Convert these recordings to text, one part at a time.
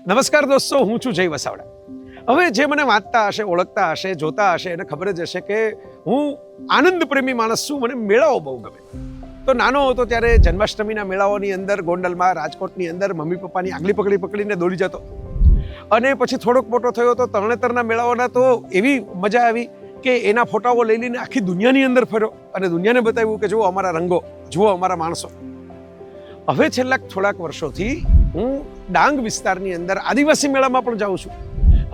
નમસ્કાર દોસ્તો, હું છું જય વસાવડા. હવે જે મને વાંચતા હશે, ઓળખતા હશે, જોતા હશે એને ખબર જ હશે કે હું આનંદ પ્રેમી માણસ છું. મને મેળાઓ બહુ ગમે. તો નાનો હતો ત્યારે જન્માષ્ટમીના મેળાઓની અંદર ગોંડલમાં, રાજકોટની અંદર મમ્મી પપ્પાની આંગળી પકડીને દોડી જતો. અને પછી થોડોક મોટો થયો તો તરણેતરના મેળાઓના તો એવી મજા આવી કે એના ફોટાઓ લઈને આખી દુનિયાની અંદર ફર્યો અને દુનિયાને બતાવ્યું કે જુઓ અમારા રંગો, જુઓ અમારા માણસો. હવે છેલ્લા થોડાક વર્ષોથી હું ડાંગ વિસ્તારની અંદર આદિવાસી મેળામાં પણ જાઉં છું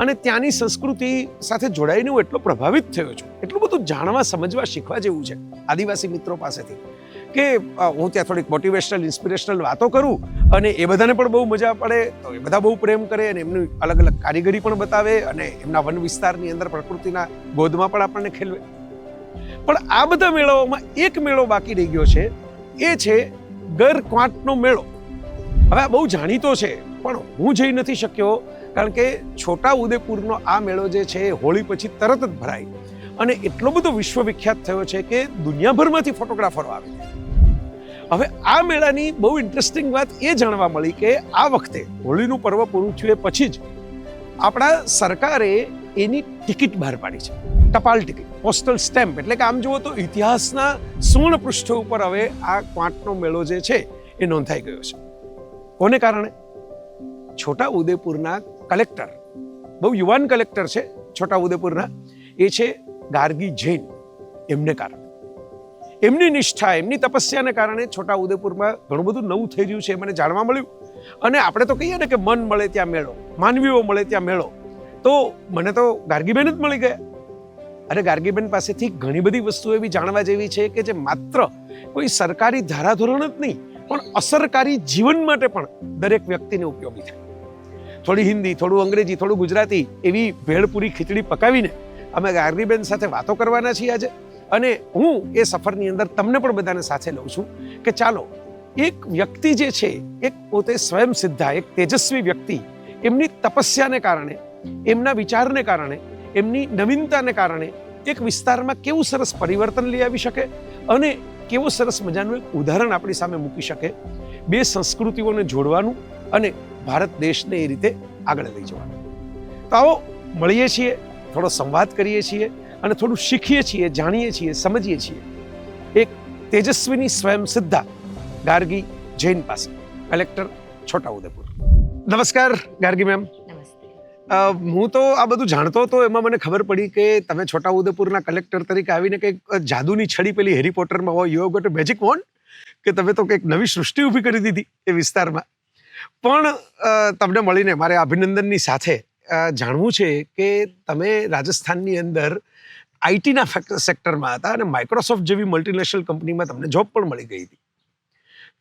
અને ત્યાંની સંસ્કૃતિ સાથે જોડાઈને હું એટલો પ્રભાવિત થયો છું. એટલું બધું જાણવા, સમજવા, શીખવા જેવું છે આદિવાસી મિત્રો પાસેથી કે હું ત્યાં થોડીક મોટિવેશનલ, ઇન્સ્પિરેશનલ વાતો કરું અને એ બધાને પણ બહુ મજા પડે. તો એ બધા બહુ પ્રેમ કરે અને એમની અલગ અલગ કારીગરી પણ બતાવે અને એમના વન વિસ્તારની અંદર પ્રકૃતિના ગોદમાં પણ આપણને ખેલવે. પણ આ બધા મેળાઓમાં એક મેળો બાકી રહી ગયો છે, એ છે ગરક્વાંટનો મેળો. હવે આ બહુ જાણીતો છે પણ હું જઈ નથી શક્યો કારણ કે છોટા ઉદેપુરનો આ મેળો જે છે હોળી પછી તરત જ ભરાય અને એટલો બધો વિશ્વવિખ્યાત થયો છે કે દુનિયાભરમાંથી ફોટોગ્રાફરો આવે. હવે આ મેળાની બહુ ઇન્ટરેસ્ટિંગ વાત એ જાણવા મળી કે આ વખતે હોળીનું પર્વ પૂરું થયું એ પછી જ આપણા સરકારે એની ટિકિટ બહાર પાડી છે, ટપાલ ટિકિટ, પોસ્ટલ સ્ટેમ્પ. એટલે કે આમ જુઓ તો ઇતિહાસના સુવર્ણ પૃષ્ઠ ઉપર હવે આ ક્વાંટનો મેળો જે છે એ નોંધાઈ ગયો છે. કોને કારણે? છોટા ઉદેપુરના કલેક્ટર, બહુ યુવાન કલેક્ટર છે છોટા ઉદેપુરના, એ છે ગાર્ગી જૈન. એમને કારણે, એમની નિષ્ઠા, એમની તપસ્યાને કારણે છોટા ઉદેપુરમાં ઘણું બધું નવું થઈ રહ્યું છે મને જાણવા મળ્યું. અને આપણે તો કહીએ ને કે મન મળે ત્યાં મેળો, માનવીઓ મળે ત્યાં મેળો. તો મને તો ગાર્ગીબેન જ મળી ગયા. અરે ગાર્ગીબેન પાસેથી ઘણી બધી વસ્તુ એવી જાણવા જેવી છે કે જે માત્ર કોઈ સરકારી ધારાધોરણ જ નહીં પણ અસરકારી જીવન માટે પણ દરેક વ્યક્તિને ઉપયોગી થાય. થોડી હિન્દી, થોડું અંગ્રેજી, થોડું ગુજરાતી એવી ભેળપૂરી ખીચડી પકાવીને અમે ગાર્ગીબેન સાથે વાતો કરવાના છીએ આજે. અને હું એ સફરની અંદર તમને પણ બધાને સાથે લઉં છું કે ચાલો એક વ્યક્તિ જે છે, એક પોતે સ્વયં સિદ્ધા, એક તેજસ્વી વ્યક્તિ, એમની તપસ્યાને કારણે, એમના વિચારને કારણે, એમની નવીનતાને કારણે એક વિસ્તારમાં કેવું સરસ પરિવર્તન લઈ આવી શકે અને કેવો સરસ મજાનું એક ઉદાહરણ આપણી સામે મૂકી શકે. બે સંસ્કૃતિઓને જોડવાનું અને ભારત દેશને એ રીતે આગળ લઈ જવાનું. તો આવો મળીએ છીએ, થોડો સંવાદ કરીએ છીએ અને થોડું શીખીએ છીએ, જાણીએ છીએ, સમજીએ છીએ એક તેજસ્વીની સ્વયં સિદ્ધા ગાર્ગી જૈન પાસે, કલેક્ટર છોટા ઉદેપુર. નમસ્કાર ગાર્ગી મેમ. હું તો આ બધું જાણતો હતો, એમાં મને ખબર પડી કે તમે છોટા ઉદેપુરના કલેક્ટર તરીકે આવીને કંઈક જાદુની છડી પેલી હેરી પોટરમાં હોય, you have got a magic wand, કે તમે તો કંઈક નવી સૃષ્ટિ ઊભી કરી દીધી એ વિસ્તારમાં. પણ તમને મળીને મારે અભિનંદનની સાથે જાણવું છે કે તમે રાજસ્થાનની અંદર આઈટીના સેક્ટરમાં હતા અને માઇક્રોસોફ્ટ જેવી મલ્ટીનેશનલ કંપનીમાં તમને જોબ પણ મળી ગઈ હતી.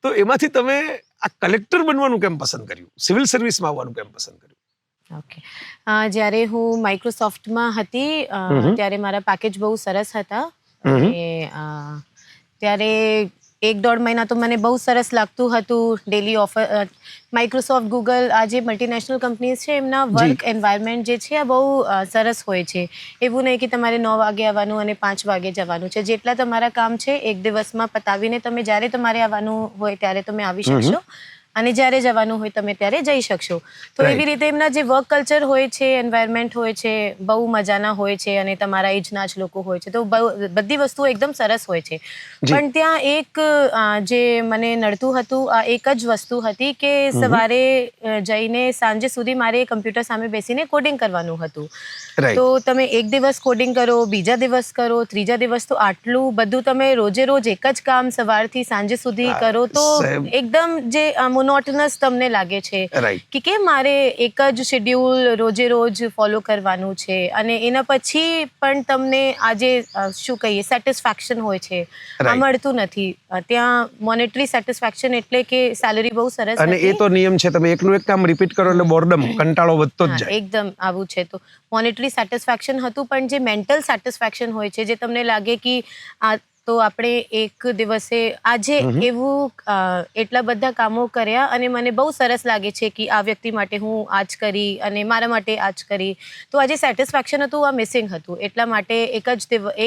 તો એમાંથી તમે આ કલેક્ટર બનવાનું કેમ પસંદ કર્યું, સિવિલ સર્વિસમાં આવવાનું કેમ પસંદ કર્યું? ઓકે, જ્યારે હું માઇક્રોસોફ્ટમાં હતી ત્યારે મારા પેકેજ બહુ સરસ હતા અને ત્યારે 1-1.5 મહિના તો મને બહુ સરસ લાગતું હતું. ડેલી ઓફર, માઇક્રોસોફ્ટ, ગૂગલ, આ જે મલ્ટીનેશનલ કંપનીઝ છે એમના વર્ક એન્વાયરમેન્ટ જે છે આ બહુ સરસ હોય છે. એવું નહીં કે તમારે 9 વાગે આવવાનું અને 5 વાગે જવાનું છે. જેટલા તમારા કામ છે એક દિવસમાં પતાવીને તમે જ્યારે તમારે આવવાનું હોય ત્યારે તમે આવી શકશો અને જ્યારે જવાનું હોય તમે ત્યારે જઈ શકશો. તો એવી રીતે એમના જે વર્ક કલ્ચર હોય છે, એન્વાયરમેન્ટ હોય છે, બહુ મજાના હોય છે અને તમારા એજના જ લોકો હોય છે. તો બધી વસ્તુઓ એકદમ સરસ હોય છે. પણ ત્યાં એક જે મને નડતું હતું, આ એક જ વસ્તુ હતી કે સવારે જઈને સાંજે સુધી મારે કમ્પ્યુટર સામે બેસીને કોડિંગ કરવાનું હતું. તો તમે એક દિવસ કોડિંગ કરો, બીજા દિવસ કરો, ત્રીજા દિવસ, તો આટલું બધું તમે રોજે રોજ એક જ કામ સવારથી સાંજે સુધી કરો તો એકદમ જે મોનોટનસ તમને લાગે છે કે કેમ મારે એક જ શેડ્યુલ રોજે રોજ ફોલો કરવાનું છે. અને એના પછી પણ તમને આજે શું કહીએ સેટિસ્ફેક્શન હોય છે, આ મળતું નથી. ત્યાં મોનેટરી સેટિસ્ફેક્શન એટલે કે સેલરી બહુ સરસ અને એ તો નિયમ છે, તમે એકનું એક કામ રિપીટ કરો એટલે બોર્ડમ, કંટાળો વધતો જ જાય. એકદમ આવું છે. તો મોનેટરી સેટિસ્ફેક્શન હતું પણ જે મેન્ટલ સેટિસ્ફેક્શન હોય છે, જે તમને લાગે કે આ તો આપણે એક દિવસે આજે એવું એટલા બધા કામો કર્યા અને મને બહુ સરસ લાગે છે કે આ વ્યક્તિ માટે હું આ જ કરી અને મારા માટે આ જ કરી. તો આજે સેટિસ્ફેક્શન હતું, આ મિસિંગ હતું. એટલા માટે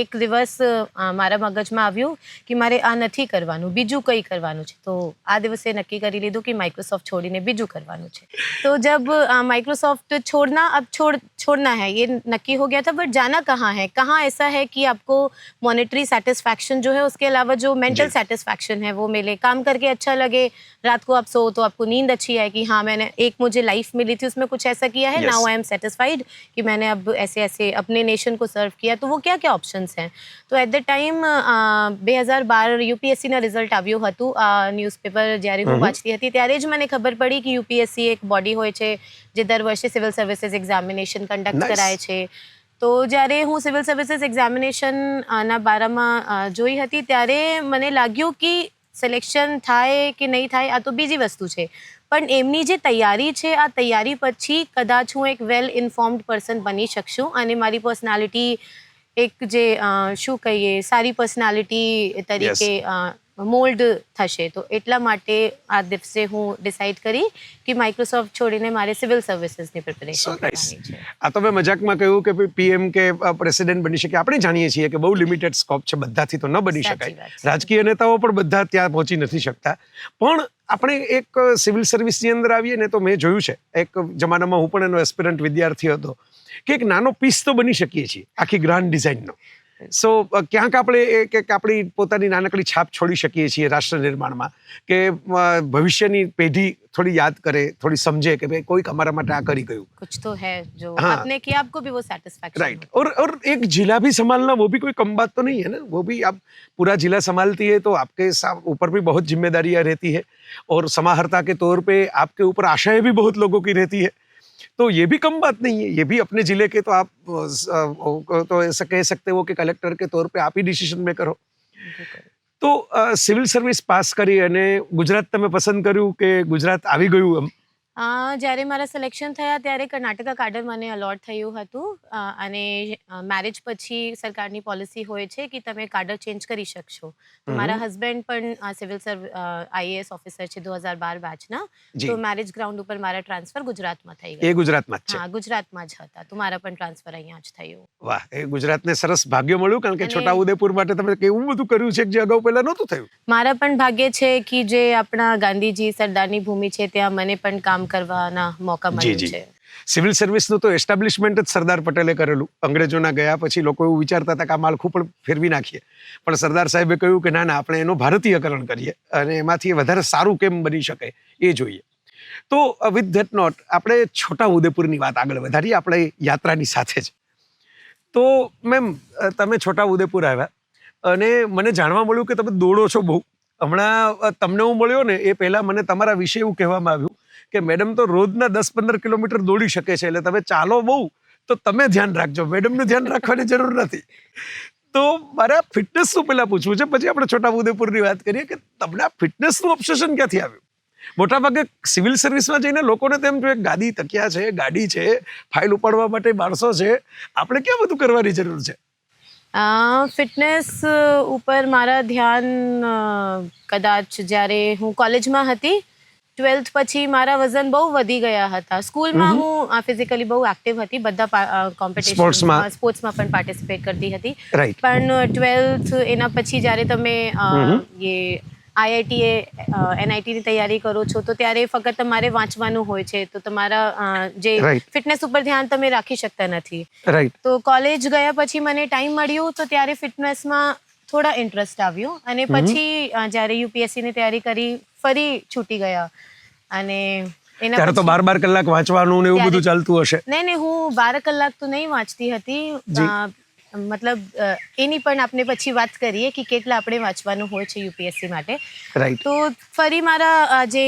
એક દિવસ મારા મગજમાં આવ્યું કે મારે આ નથી કરવાનું, બીજું કંઈ કરવાનું છે. તો આ દિવસે નક્કી કરી લીધું કે માइक्रोसॉफ्ट छोड़ीने બીજું કરવાનું છે. तो जब माइक्रोसॉफ्ट छोड़ना है ये नक्की हो गया था, बट जाना कहाँ है, कहाँ ऐसा है कि आपको मॉनेटरी सेटिस्फैक्शन जो है उसके अलावा जो मेंटल सेटिस्फैक्शन है वो मिले, काम करके अच्छा लगे, रात को आप सो तो आपको नींद अच्छी आए कि हाँ मैंने एक मुझे लाइफ मिली थी उसमें कुछ ऐसा किया है, नाउ आई एम सेटिस्फाइड कि मैंने अब ऐसे ऐसे अपने नेशन को सर्व किया. तो वो क्या क्या ऑप्शंस हैं. તો એટ ધ ટાઈમ 2012 યુપીએસસીના રિઝલ્ટ આવ્યું હતું. ન્યૂઝપેપર જ્યારે હું વાંચતી હતી ત્યારે જ મને ખબર પડી કે યુપીએસસી એક બોડી હોય છે જે દર વર્ષે સિવિલ સર્વિસીસ એક્ઝામિનેશન કન્ડક્ટ કરાય છે. તો જ્યારે હું સિવિલ સર્વિસીસ એક્ઝામિનેશનના બારામાં જોઈ હતી ત્યારે મને લાગ્યું કે સિલેક્શન થાય કે નહીં થાય આ તો બીજી વસ્તુ છે, પણ એમની જે તૈયારી છે આ તૈયારી પછી કદાચ હું એક વેલ ઇન્ફોર્મ્ડ પર્સન બની શકશું અને મારી પર્સનાલિટી એક જે શું કહીએ સારી પર્સનાલિટી તરીકે મોલ્ડ થશે. તો એટલા માટે આ દિવસે હું ડિસાઈડ કરી કે માइक्रोसॉफ्ट છોડીને મારે સિવિલ સર્વિસીસની પ્રિપેરેશન કરવાની છે. આ તો મેં મજાકમાં કહ્યું કે પીએમ કે પ્રેસિડેન્ટ બની શકે. આપણે જાણીએ છીએ કે બહુ લિમિટેડ સ્કોપ છે, બધાથી તો ન બની શકાય. રાજકીય નેતાઓ પણ બધા ત્યાં પહોંચી નથી શકતા. પણ આપણે એક સિવિલ સર્વિસની અંદર આવીએ ને તો મેં જોયું છે એક જમાનામાં હું પણ એનો એસ્પિરન્ટ વિદ્યાર્થી હતો કે એક નાનો પીસ તો બની શકીએ છીએ આખી ગ્રાન્ડ ડિઝાઇનનો. સો ક્યાંક આપણે એક આપણી પોતાની નાનકડી છાપ છોડી શકીએ છીએ રાષ્ટ્ર નિર્માણમાં, કે ભવિષ્યની પેઢી થોડી યાદ કરે, થોડી સમझे कि भाई कोई हमारा માટે આ કરી ગયું, कुछ तो है जो आपने किया आपको भी वो सेटिस्फैक्शन. राइट. और एक जिला भी संभालना वो भी कोई कम बात तो नहीं है ना. वो भी आप पूरा जिला संभालती है तो आपके ऊपर भी बहुत जिम्मेदारियां रहती है और समाहर्ता के तौर पे आपके ऊपर आशाएं भी बहुत लोगों की रहती है. तो ये भी कम बात नहीं है. ये भी अपने जिले के तो आप तो ऐसा कह सकते हो कि कलेक्टर के तौर पे आप ही डिसीजन मेकर हो. તો સિવિલ સર્વિસ પાસ કરી અને ગુજરાત તમે પસંદ કર્યું કે ગુજરાત આવી ગયું એમ? જ્યારે મારા સિલેક્શન થયા ત્યારે કર્ણાટકા કાડર મને અલોટ થયું હતું અને મેરેજ પછી સરકારની પોલિસી હોય છે કે તમે કાડર ચેન્જ કરી શકશો. મારા હસબન્ડ પણ સિવિલ આઈએએસ ઓફિસર છે 2012 બેચના. તો મેરેજ ગ્રાઉન્ડ ઉપર મારા ટ્રાન્સફર ગુજરાતમાં થઈ ગયા. એ ગુજરાતમાં જ છે? હા, ગુજરાતમાં જ હતા. તો મારા પણ ટ્રાન્સફર અહીંયા જ થયું. વાહ, એ ગુજરાતને સરસ ભાગ્ય મળ્યું, કારણ કે છોટાઉદેપુર માટે તમે કેવું બધું કર્યું છે જે અગાઉ પહેલા નહોતું થયું. મારા પણ ભાગ્ય છે કે જે આપણા ગાંધીજી સરદારની ભૂમિ છે ત્યાં મને પણ કામ કરવાના મોકા મળ્યું છે. સિવિલ સર્વિસનું તો એસ્ટાબ્લિશમેન્ટ જ સરદાર પટેલે કરેલું. અંગ્રેજોના ગયા પછી લોકો એવું વિચારતા હતા કે આ માળખું પણ ફેરવી નાખીએ, પણ સરદાર સાહેબે કહ્યું કે ના આપણે એનું ભારતીયકરણ કરીએ અને એમાંથી વધારે સારું કેમ બની શકે એ જોઈએ. તો વિથ ધેટ નોટ આપણે છોટાઉદેપુરની વાત આગળ વધારીએ આપણે યાત્રાની સાથે જ. તો મેમ તમે છોટાઉદેપુર આવ્યા અને મને જાણવા મળ્યું કે તમે દોડો છો બહુ. હમણાં તમને હું મળ્યો ને એ પહેલાં મને તમારા વિશે એવું કહેવામાં આવ્યું કે મેડમ તો રોજના 10-15 કિલોમીટર દોડી શકે છે, એટલે તમે ચાલો બહુ તો તમે ધ્યાન રાખજો, મેડમનું ધ્યાન રાખવાની જરૂર નથી. તો મારે ફિટનેસનું પહેલાં પૂછવું છે, પછી આપણે છોટાઉદેપુરની વાત કરીએ કે તમને આ ફિટનેસનું ઓબ્સેશન ક્યાંથી આવ્યું? મોટાભાગે સિવિલ સર્વિસમાં જઈને લોકોને તેમ જોઈએ ગાદી તકિયા છે, ગાડી છે, ફાઇલ ઉપાડવા માટે માણસો છે, આપણે ક્યાં બધું કરવાની જરૂર છે? ફિટનેસ ઉપર મારા ધ્યાન કદાચ જ્યારે હું કોલેજમાં હતી, 12th પછી મારા વજન બહુ વધી ગયા હતા. સ્કૂલમાં હું ફિઝિકલી બહુ એક્ટિવ હતી, બધા કોમ્પિટિશનમાં સ્પોર્ટ્સમાં પણ પાર્ટિસિપેટ કરતી હતી. પણ 12th એના પછી જ્યારે તમે આઈઆઈટી એનઆઈટીની તૈયારી કરો છો તો ત્યારે ફક્ત તમારે વાંચવાનું હોય છે, તો તમારા જે ફિટનેસ ઉપર ધ્યાન તમે રાખી શકતા નથી. તો કોલેજ ગયા પછી મને ટાઈમ મળ્યું તો ત્યારે ફિટનેસમાં થોડા ઇન્ટરેસ્ટ આવ્યો અને પછી જ્યારે યુપીએસસીની તૈયારી કરી ફરી છૂટી ગયા. અને ત્યારે તો 12 કલાક વાંચવાનું ને એવું બધું ચાલતું હશે? નહીં, હું 12 કલાક તો નહીં વાંચતી હતી. મતલબ એની પણ આપણે પછી વાત કરીએ કે કેટલા આપણે વાંચવાનું હોય છે યુપીએસસી માટે. તો ફરી મારા જે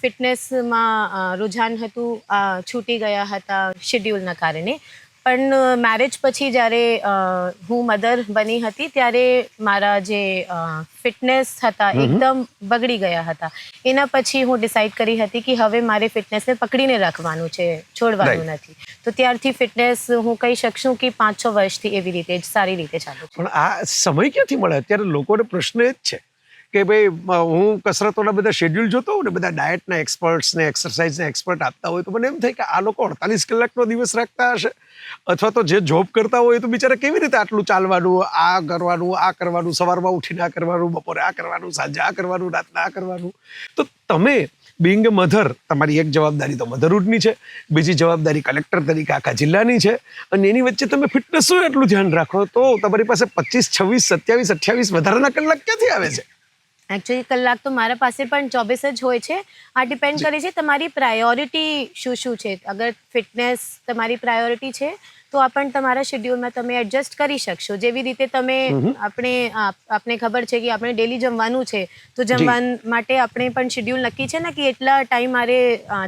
ફિટનેસમાં રુઝાન હતું છૂટી ગયા હતા શેડ્યુલના કારણે. પણ મેરેજ પછી જ્યારે હું મધર બની હતી ત્યારે મારા જે ફિટનેસ હતા એકદમ બગડી ગયા હતા. એના પછી હું ડિસાઈડ કરી હતી કે હવે મારે ફિટનેસને પકડીને રાખવાનું છે, છોડવાનું નથી. તો ત્યારથી ફિટનેસ હું કહી શકશું કે 5-6 વર્ષથી એવી રીતે જ સારી રીતે ચાલુ છે. પણ આ સમય ક્યાંથી મળે? અત્યારે લોકોને પ્રશ્ન એ જ છે કે ભાઈ હું કસરતોના બધા શેડ્યુલ જોતો હોઉં ને, બધા ડાયટના એક્સપર્ટ્સ ને એક્સરસાઇઝના એક્સપર્ટ આપતા હોય, તો મને એમ થાય કે આ લોકો 48 કલાકનો દિવસ રાખતા હશે, અથવા તો જે જોબ કરતા હોય તો બિચારા કેવી રીતે આટલું ચાલવાનું, આ કરવાનું, સવારમાં ઉઠીને આ કરવાનું, બપોરે આ કરવાનું, સાંજે આ કરવાનું, રાતના આ કરવાનું. તો તમે બિંગ એ મધર, તમારી એક જવાબદારી તો મધરહુડની છે, બીજી જવાબદારી કલેક્ટર તરીકે આખા જિલ્લાની છે, અને એની વચ્ચે તમે ફિટનેસનું એટલું ધ્યાન રાખો તો તમારી પાસે 25, 26, 27, 28 વધારાના કલાક ક્યાંથી આવે છે? એકચ્યુઅલી કલાક તો મારા પાસે પણ 24 જ હોય છે. આ ડિપેન્ડ કરે છે તમારી પ્રાયોરિટી શું છે. અગર ફિટનેસ તમારી પ્રાયોરિટી છે તો આ પણ તમારા શેડ્યુલમાં તમે એડજસ્ટ કરી શકશો. જેવી રીતે તમે આપણે ખબર છે કે આપણે ડેલી જમવાનું છે, તો જમવા માટે આપણે પણ શેડ્યુલ નક્કી છે ને કે એટલા ટાઈમ મારે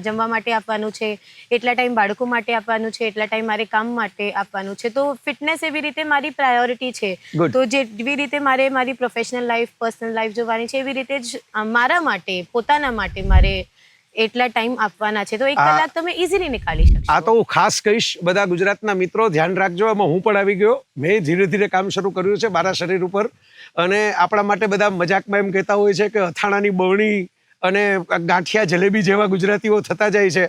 જમવા માટે આપવાનું છે, એટલા ટાઈમ બાળકો માટે આપવાનું છે, એટલા ટાઈમ મારે કામ માટે આપવાનું છે. તો ફિટનેસ એવી રીતે મારી પ્રાયોરિટી છે. તો જેવી રીતે મારે મારી પ્રોફેશનલ લાઈફ, પર્સનલ લાઈફ જોવાની છે, એવી રીતે જ મારા માટે, પોતાના માટે મારે એટલા ટાઈમ આપવાના છે. તો 1 કલાક તમે ઇઝીલી નીકાળી શકશો. આ તો હું ખાસ કહીશ, બધા ગુજરાતના મિત્રો ધ્યાન રાખજો. એમાં હું પણ આવી ગયો. મેં ધીરે ધીરે કામ શરૂ કર્યું છે મારા શરીર ઉપર, અને આપણા માટે બધા મજાકમાં એમ કહેતા હોય છે કે અથાણાની બરણી અને ગાંઠિયા જલેબી જેવા ગુજરાતીઓ થતા જાય છે.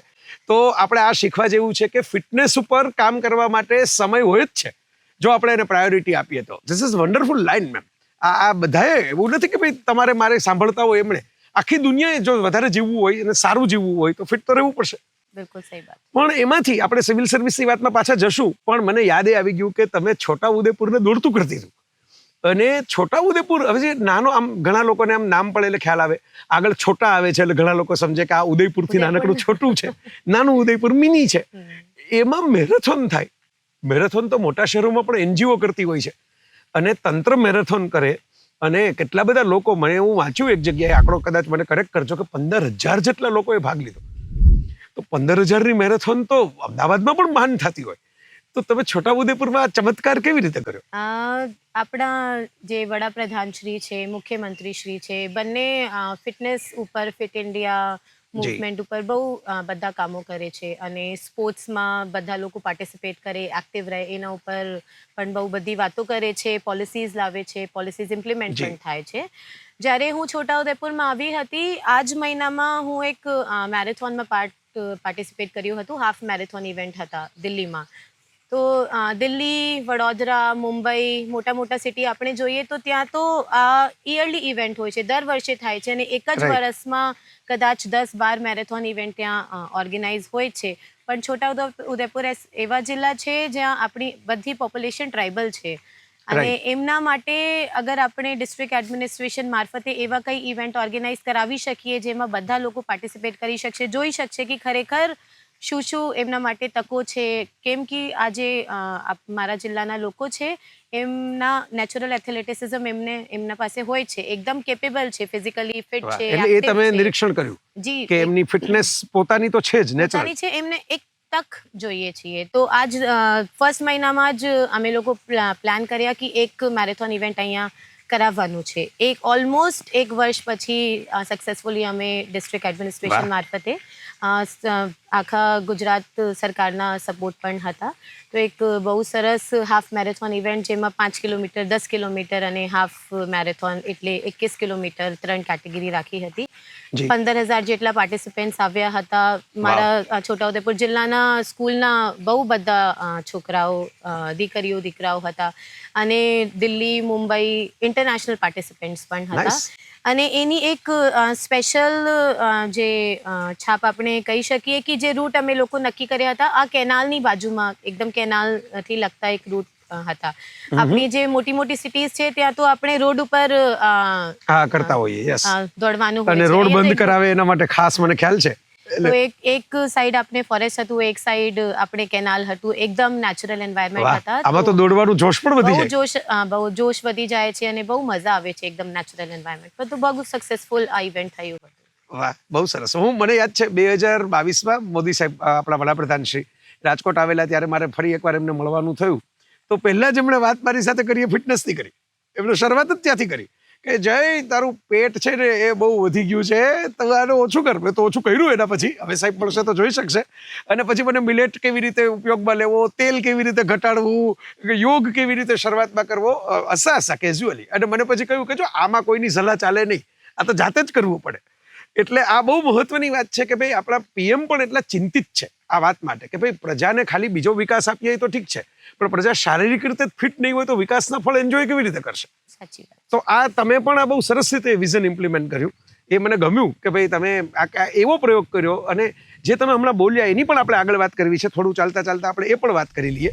તો આપણે આ શીખવા જેવું છે કે ફિટનેસ ઉપર કામ કરવા માટે સમય હોય જ છે, જો આપણે એને પ્રાયોરિટી આપીએ તો. This is wonderful line ma'am. આ બધાએ એવું નથી કે ભાઈ તમારે મારે સાંભળતા હોય એમણે, આખી દુનિયાએ જો વધારે જીવવું હોય અને સારું જીવવું હોય તો ફિટ તો રહેવું પડશે. બિલકુલ સહી વાત. પણ એમાંથી આપણે સિવિલ સર્વિસની વાતમાં પાછા જશું, પણ મને યાદ આવી ગયું કે તમે છોટાઉદેપુરને દોડતું કરતી હતું. અને છોટાઉદેપુર, હવે જે નાનો, આમ ઘણા લોકોને આમ નામ પડે એટલે ખ્યાલ આવે, આગળ છોટા આવે છે એટલે ઘણા લોકો સમજે કે આ ઉદયપુરથી નાનકડું છોટું છે, નાનું ઉદયપુર મિની છે. એમાં મેરેથોન થાય. મેરેથોન તો મોટા શહેરોમાં પણ એનજીઓ કરતી હોય છે, અને તંત્ર મેરેથોન કરે. અને કેટલા બધા લોકો, મને હું વાંચ્યું એક જગ્યાએ, આંકડો કદાચ મને કરેક્ટ કરજો, કે 15,000 જેટલા લોકોએ ભાગ લીધો. તો 15,000ની મેરેથોન તો અમદાવાદમાં પણ માન થતી હોય, તો તમે છોટાઉદેપુરમાં આ ચમત્કાર કેવી રીતે કર્યો? આપણા જે વડાપ્રધાન શ્રી છે, મુખ્યમંત્રી શ્રી છે, બંને ફિટનેસ ઉપર, ફિટ ઇન્ડિયા મૂવમેન્ટ ઉપર બહુ બધા કામો કરે છે, અને સ્પોર્ટ્સમાં બધા લોકો પાર્ટિસિપેટ કરે, એક્ટિવ રહે, એના ઉપર પણ બહુ બધી વાતો કરે છે, પોલિસીઝ લાવે છે, પોલિસીઝ ઇમ્પ્લિમેન્ટ પણ થાય છે. જ્યારે હું છોટાઉદેપુરમાં આવી હતી, આ જ મહિનામાં હું એક મેરેથોનમાં પાર્ટિસિપેટ કર્યું હતું. હાફ મેરેથોન ઇવેન્ટ હતા દિલ્હીમાં. તો દિલ્હી, વડોદરા, મુંબઈ, મોટા મોટા સિટી આપણે જોઈએ તો ત્યાં તો આ યરલી ઇવેન્ટ હોય છે, દર વર્ષે થાય છે, અને એક જ વર્ષમાં કદાચ 10-12 મેરેથોન ઇવેન્ટ ત્યાં ઓર્ગેનાઇઝ હોય છે. પણ છોટાઉદેપુર એવા જિલ્લા છે જ્યાં આપણી બધી પોપ્યુલેશન ટ્રાઇબલ છે, અને એમના માટે અગર આપણે ડિસ્ટ્રિક્ટ એડમિનિસ્ટ્રેશન મારફતે એવા કંઈ ઇવેન્ટ ઓર્ગેનાઇઝ કરાવી શકીએ જેમાં બધા લોકો પાર્ટિસિપેટ કરી શકશે, જોઈ શકશે કે ખરેખર શું એમના માટે તકો છે. કેમ કે આજે મારા જિલ્લાના લોકો છે, એમના નેચરલ એથ્લેટિસિઝમ એમના પાસે હોય છે, એકદમ કેપેબલ છે, ફિઝિકલી ફિટ છે. એટલે એ તમે નિરીક્ષણ કર્યું જી, કે એમની ફિટનેસ પોતાની તો છે જ, નેચરલ છે, એમને એક તક જોઈએ છીએ. તો આજ ફર્સ્ટ મહિનામાં જ અમે લોકો પ્લાન કર્યા કે એક મેરેથોન ઇવેન્ટ અહીંયા કરાવવાનું છે. ઓલમોસ્ટ 1 વર્ષ પછી સક્સેસફુલી અમે ડિસ્ટ્રિક્ટ એડમિનિસ્ટ્રેશન મારફતે, આખા ગુજરાત સરકારના સપોર્ટ પણ હતા, તો એક બહુ સરસ હાફ મેરેથોન ઇવેન્ટ, જેમાં 5 કિલોમીટર, 10 કિલોમીટર અને હાફ મેરેથોન એટલે 21 કિલોમીટર 3 કેટેગરી રાખી હતી. 15,000 જેટલા પાર્ટિસિપન્ટ્સ આવ્યા હતા. મારા છોટાઉદેપુર જિલ્લાના સ્કૂલના બહુ બધા છોકરાઓ, દીકરાઓ હતા, અને દિલ્હી, મુંબઈ ઇન્ટરનેશનલ પાર્ટિસિપન્ટ્સ પણ હતા. અને એની એક સ્પેશિયલ જે છાપ આપણે કહી શકીએ કે જે રૂટ અમે લોકો નક્કી કર્યા હતા, આ કેનાલની બાજુમાં, એકદમ કેનાલથી લગતા એક રૂટ હતા. આપણી જે મોટી મોટી સિટીઝ છે ત્યાં તો આપણે રોડ ઉપર કરતા હોઈએ, યસ, દોડવાનું હોય અને છે, રોડ બંધ કરાવે એના માટે ખાસ મને ખ્યાલ છે. તો એક સાઈડ આપણે ફોરેસ્ટ હતું, એક સાઈડ આપણે કેનાલ હતું, એકદમ નેચરલ એન્વાયરમેન્ટ હતા. આમાં તો દોડવાનું જોશ પણ વધી જાય, બહુ જોશ વધી જાય છે, અને બહુ મજા આવે છે એકદમ નેચરલ એન્વાયરમેન્ટ પર. તો બહુ સક્સેસફુલ આ ઇવેન્ટ થયું હતું. વાહ, બહુ સરસ. મને યાદ છે 2022માં મોદી સાહેબ, આપણા વડાપ્રધાન શ્રી, રાજકોટ આવેલા ત્યારે મારે ફરી એકવાર એમને મળવાનું થયું, તો પહેલાં જ એમણે વાત મારી સાથે કરી એ ફિટનેસની કરી. એમણે શરૂઆત જ ત્યાંથી કરી કે જય તારું પેટ છે ને એ બહુ વધી ગયું છે, તો આને ઓછું કર. મેં તો ઓછું કર્યું એના પછી, હવે સાહેબ મળશે તો જોઈ શકશે. અને પછી મને મિલેટ કેવી રીતે ઉપયોગમાં લેવો, તેલ કેવી રીતે ઘટાડવું, યોગ કેવી રીતે શરૂઆતમાં કરવો, હસા કેઝ્યુઅલી. અને મને પછી કહ્યું કે જો આમાં કોઈની સલાહ ચાલે નહીં, આ તો જાતે જ કરવું પડે. એટલે આ બહુ મહત્વની વાત છે કે ભાઈ આપણા પીએમ પણ એટલા ચિંતિત છે આ વાત માટે કે ભાઈ પ્રજાને ખાલી બીજો વિકાસ આપીએ તો ઠીક છે, પણ પ્રજા શારીરિક રીતે ફિટ નહીં હોય તો વિકાસના ફળ એન્જોય કેવી રીતે કરશે? સાચી વાત. તો આ તમે પણ આ બહુ સરસ રીતે વિઝન ઇમ્પ્લિમેન્ટ કર્યું. એ મને ગમ્યું કે ભાઈ તમે આ એવો પ્રયોગ કર્યો. અને જે તમે હમણાં બોલ્યા એની પણ આપણે આગળ વાત કરવી છે, થોડું ચાલતા ચાલતા આપણે એ પણ વાત કરી લઈએ.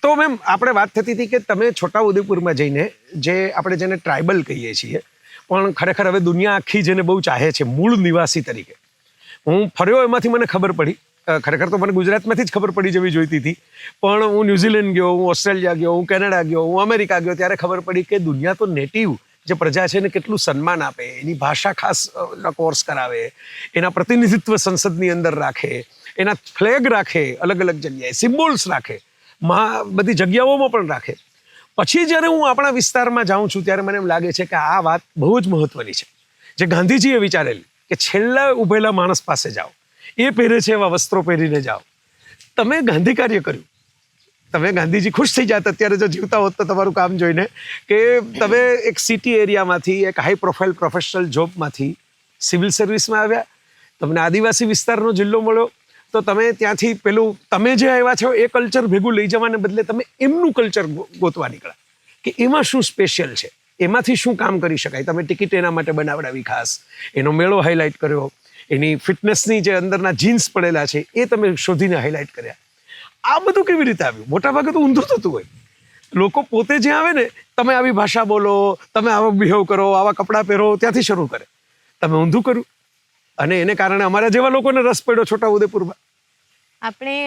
તો મેમ આપણે વાત થતી હતી કે તમે છોટાઉદેપુરમાં જઈને, જે આપણે જેને ટ્રાઇબલ કહીએ છીએ, પણ ખરેખર હવે દુનિયા આખી જેને બહુ ચાહે છે મૂળ નિવાસી તરીકે, હું ફર્યો એમાંથી મને ખબર પડી. ખરેખર તો મને ગુજરાતમાંથી જ ખબર પડી જવી જોઈતી હતી, પણ હું ન્યૂઝીલેન્ડ ગયો, હું ઓસ્ટ્રેલિયા ગયો, હું કેનેડા ગયો, હું અમેરિકા ગયો, ત્યારે ખબર પડી કે દુનિયા તો નેટિવ જે પ્રજા છે એને કેટલું સન્માન આપે, એની ભાષા ખાસ કોર્સ કરાવે, એના પ્રતિનિધિત્વ સંસદની અંદર રાખે, એના ફ્લેગ રાખે, અલગ અલગ જગ્યાએ સિમ્બોલ્સ રાખે, બધી જગ્યાઓમાં પણ રાખે. પછી જ્યારે હું આપણા વિસ્તારમાં જાઉં છું ત્યારે મને એમ લાગે છે કે આ વાત બહુ જ મહત્વની છે, જે ગાંધીજીએ વિચારેલી કે છેલ્લા ઉભેલા માણસ પાસે જાઓ, એ પહેરે છે એવા વસ્ત્રો પહેરીને જાઓ. તમે ગાંધી કાર્ય કર્યું. તમે ગાંધીજી ખુશ થઈ જાત અત્યારે જો જીવતા હોત તો તમારું કામ જોઈને, કે તમે એક સિટી એરિયામાંથી, એક હાઈ પ્રોફાઇલ પ્રોફેશનલ જોબમાંથી સિવિલ સર્વિસમાં આવ્યા, તમને આદિવાસી વિસ્તારનો જિલ્લો મળ્યો, તો તમે ત્યાંથી પેલું તમે જે આવ્યા છો એ કલ્ચર ભેગું લઈ જવાને બદલે તમે એમનું કલ્ચર ગોતવા નીકળ્યા કે એમાં શું સ્પેશિયલ છે, એમાંથી શું કામ કરી શકાય. તમે ટિકિટ એના માટે બનાવડાવી, ખાસ એનો મેળો હાઇલાઇટ કર્યો, એની ફિટનેસની જે અંદરના જીન્સ પડેલા છે એ તમે શોધીને હાઇલાઇટ કર્યા. આ બધું કેવી રીતે આવ્યું? મોટાભાગે તો ઊંધું થતું હોય. લોકો પોતે જ્યાં આવે ને, તમે આવી ભાષા બોલો, તમે આવો બિહેવ કરો, આવા કપડાં પહેરો, ત્યાંથી શરૂ કરે. તમે ઊંધું કર્યું અને એને કારણે અમારા જેવા લોકોને રસ પડ્યો છોટાઉદેપુરમાં. आपने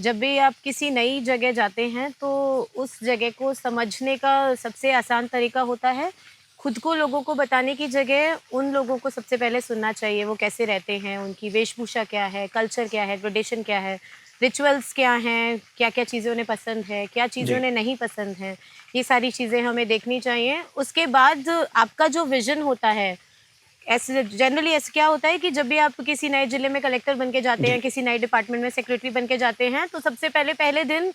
जब भी आप किसी नई जगह जाते हैं तो उस जगह को समझने का सबसे आसान तरीका होता है खुद को लोगों को बताने की जगह उन लोगों को सबसे पहले सुनना चाहिए, वो कैसे रहते हैं, उनकी वेशभूषा क्या है, कल्चर क्या है, ट्रेडिशन क्या है, रिचुअल्स क्या हैं, क्या क्या चीज़ें उन्हें पसंद है, क्या चीज़ें उन्हें नहीं पसंद है, ये सारी चीज़ें हमें देखनी चाहिए. उसके बाद आपका जो विजन होता है, ऐसे जनरली ऐसे क्या होता है कि जब भी आप किसी नए जिले में कलेक्टर बन के जाते हैं, किसी नए डिपार्टमेंट में सेक्रेटरी बन के जाते हैं, तो सबसे पहले दिन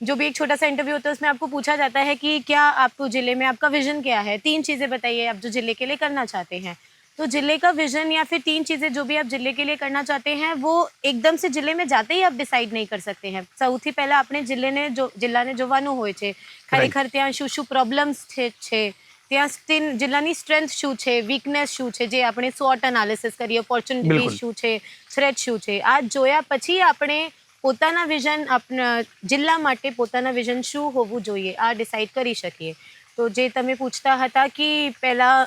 जो भी एक छोटा सा इंटरव्यू होता है उसमें आपको पूछा जाता है कि क्या आपको जिले में आपका विजन क्या है, 3 चीज़ें बताइए आप जो जिले के लिए करना चाहते हैं. तो जिले का विजन या फिर 3 चीज़ें जो भी आप जिले के लिए करना चाहते हैं वो एकदम से जिले में जाते ही आप डिसाइड नहीं कर सकते हैं. સૌથી પહેલા આપણે જિલ્લાને જોવાનું હોય છે, ખરેખર ત્યાં શું શું પ્રોબ્લેમ્સ છે, ત્યાં જિલ્લાની સ્ટ્રેન્થ શું છે, વીકનેસ શું છે, જે આપણે SWOT એનાલિસિસ કરીએ, ઓપોર્ચ્યુનિટી શું છે, થ્રેટ શું છે, આ જોયા પછી આપણે પોતાના વિઝન જિલ્લા માટે પોતાના વિઝન શું હોવું જોઈએ આ ડિસાઇડ કરી શકીએ. તો જે તમે પૂછતા હતા કે પહેલાં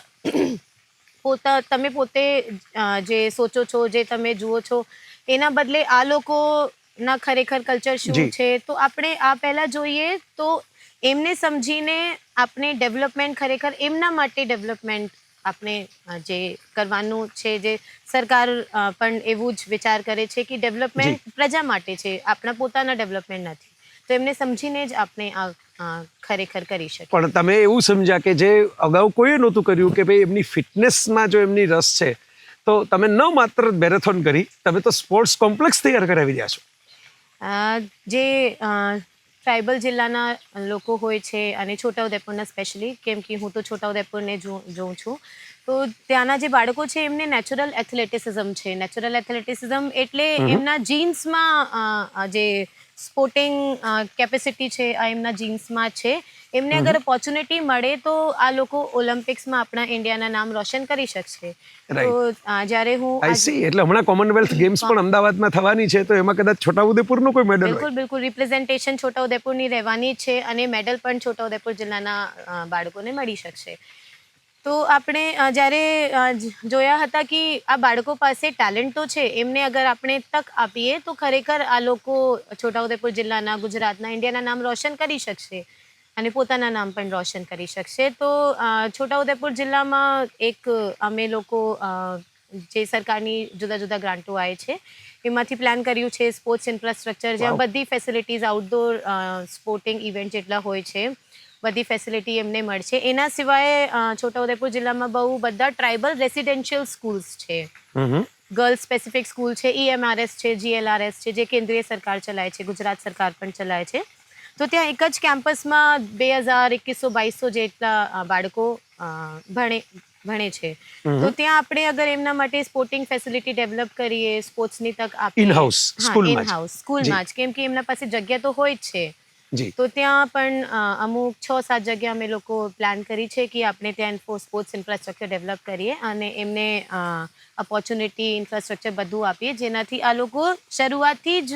તમે પોતે જે સોચો છો, જે તમે જુઓ છો, એના બદલે આ લોકોના ખરેખર કલ્ચર શું છે, તો આપણે આ પહેલાં જોઈએ તો એમને સમજીને આપણે ડેવલપમેન્ટ ખરેખર એમના માટે ડેવલપમેન્ટ આપણે જે કરવાનું છે, જે સરકાર પણ એવું જ વિચાર કરે છે કે ડેવલપમેન્ટ પ્રજા માટે છે, આપણા પોતાના ડેવલપમેન્ટ નથી. તો એમને સમજીને જ આપણે આ ખરેખર કરી શકીએ. પણ તમે એવું સમજ્યા કે જે અગાઉ કોઈએ નહોતું કર્યું કે ભાઈ એમની ફિટનેસમાં જો એમની રસ છે તો તમે ન માત્ર મેરેથોન કરી, તમે તો સ્પોર્ટ્સ કોમ્પ્લેક્સ તૈયાર કરાવી રહ્યા છો. જે ટ્રાઇબલ જિલ્લાના લોકો હોય છે અને છોટાઉદેપુરના સ્પેશિયલી, કેમ કે હું તો છોટાઉદેપુરને જોઉં છું, તો ત્યાંના જે બાળકો છે એમને નેચરલ એથ્લેટિસિઝમ છે. નેચરલ એથ્લેટિસિઝમ એટલે એમના જીન્સમાં જે સ્પોર્ટિંગ કેપેસિટી છે આ એમના જીન્સમાં છે. એમને અગર ઓપોર્ચ્યુનિટી મળે તો આ લોકો ઓલિમ્પિક્સમાં આપણા ઇન્ડિયાના નામ રોશન કરી શકશે. તો જ્યારે હું એટલે હમણાં કોમનવેલ્થ ગેમ્સ પણ અમદાવાદમાં થવાની છે, તો એમાં કદાચ છોટાઉદેપુરનો કોઈ મેડલ હોય? બિલકુલ રિપ્રેઝન્ટેશન છોટાઉદેપુરની રહેવાની છે અને મેડલ પણ છોટાઉદેપુર જિલ્લાના બાળકોને મળી શકશે. તો આપણે જ્યારે જોયા હતા કે આ બાળકો પાસે ટેલેન્ટ તો છે, એમને અગર આપણે તક આપીએ તો ખરેખર આ લોકો છોટાઉદેપુર જિલ્લાના, ગુજરાતના, ઇન્ડિયાના નામ રોશન કરી શકશે અને પોતાના નામ પણ રોશન કરી શકશે. તો છોટાઉદેપુર જિલ્લામાં એક અમે લોકો જે સરકારની જુદા જુદા ગ્રાન્ટો આવે છે એમાંથી પ્લાન કર્યું છે સ્પોર્ટ્સ ઇન્ફ્રાસ્ટ્રક્ચર, જ્યાં બધી ફેસિલિટીઝ આઉટડોર સ્પોર્ટિંગ ઇવેન્ટ જેટલા હોય છે બધી ફેસિલિટી એમને મળશે. એના સિવાય છોટાઉદેપુર જિલ્લામાં બહુ બધા ટ્રાઇબલ રેસિડેન્શિયલ સ્કૂલ્સ છે. ગર્લ્સ સ્પેસિફિક સ્કૂલ છે, EMRS છે, GLRS છે, જે કેન્દ્રીય સરકાર ચલાવે છે, ગુજરાત સરકાર પણ ચલાવે છે. તો ત્યાં એક જ કેમ્પસમાં 2000-2100-2200 જેટલા બાળકો ભણે છે. તો ત્યાં આપણે અગર એમના માટે સ્પોર્ટિંગ ફેસિલિટી ડેવલપ કરીએ, સ્પોર્ટ્સની તક આપીએ ઇનહાઉસ સ્કૂલમાં જ, કેમ કે એમના પાસે જગ્યા તો હોય જ છે. જી. તો ત્યાં પણ અમુક 6-7 જગ્યા અમે લોકો પ્લાન કરી છે કે આપણે ત્યાં સ્પોર્ટ્સ ઇન્ફ્રાસ્ટ્રક્ચર ડેવલપ કરીએ અને એમને ઓપોર્ચ્યુનિટી, ઇન્ફ્રાસ્ટ્રક્ચર બધું આપીએ, જેનાથી આ લોકો શરૂઆતથી જ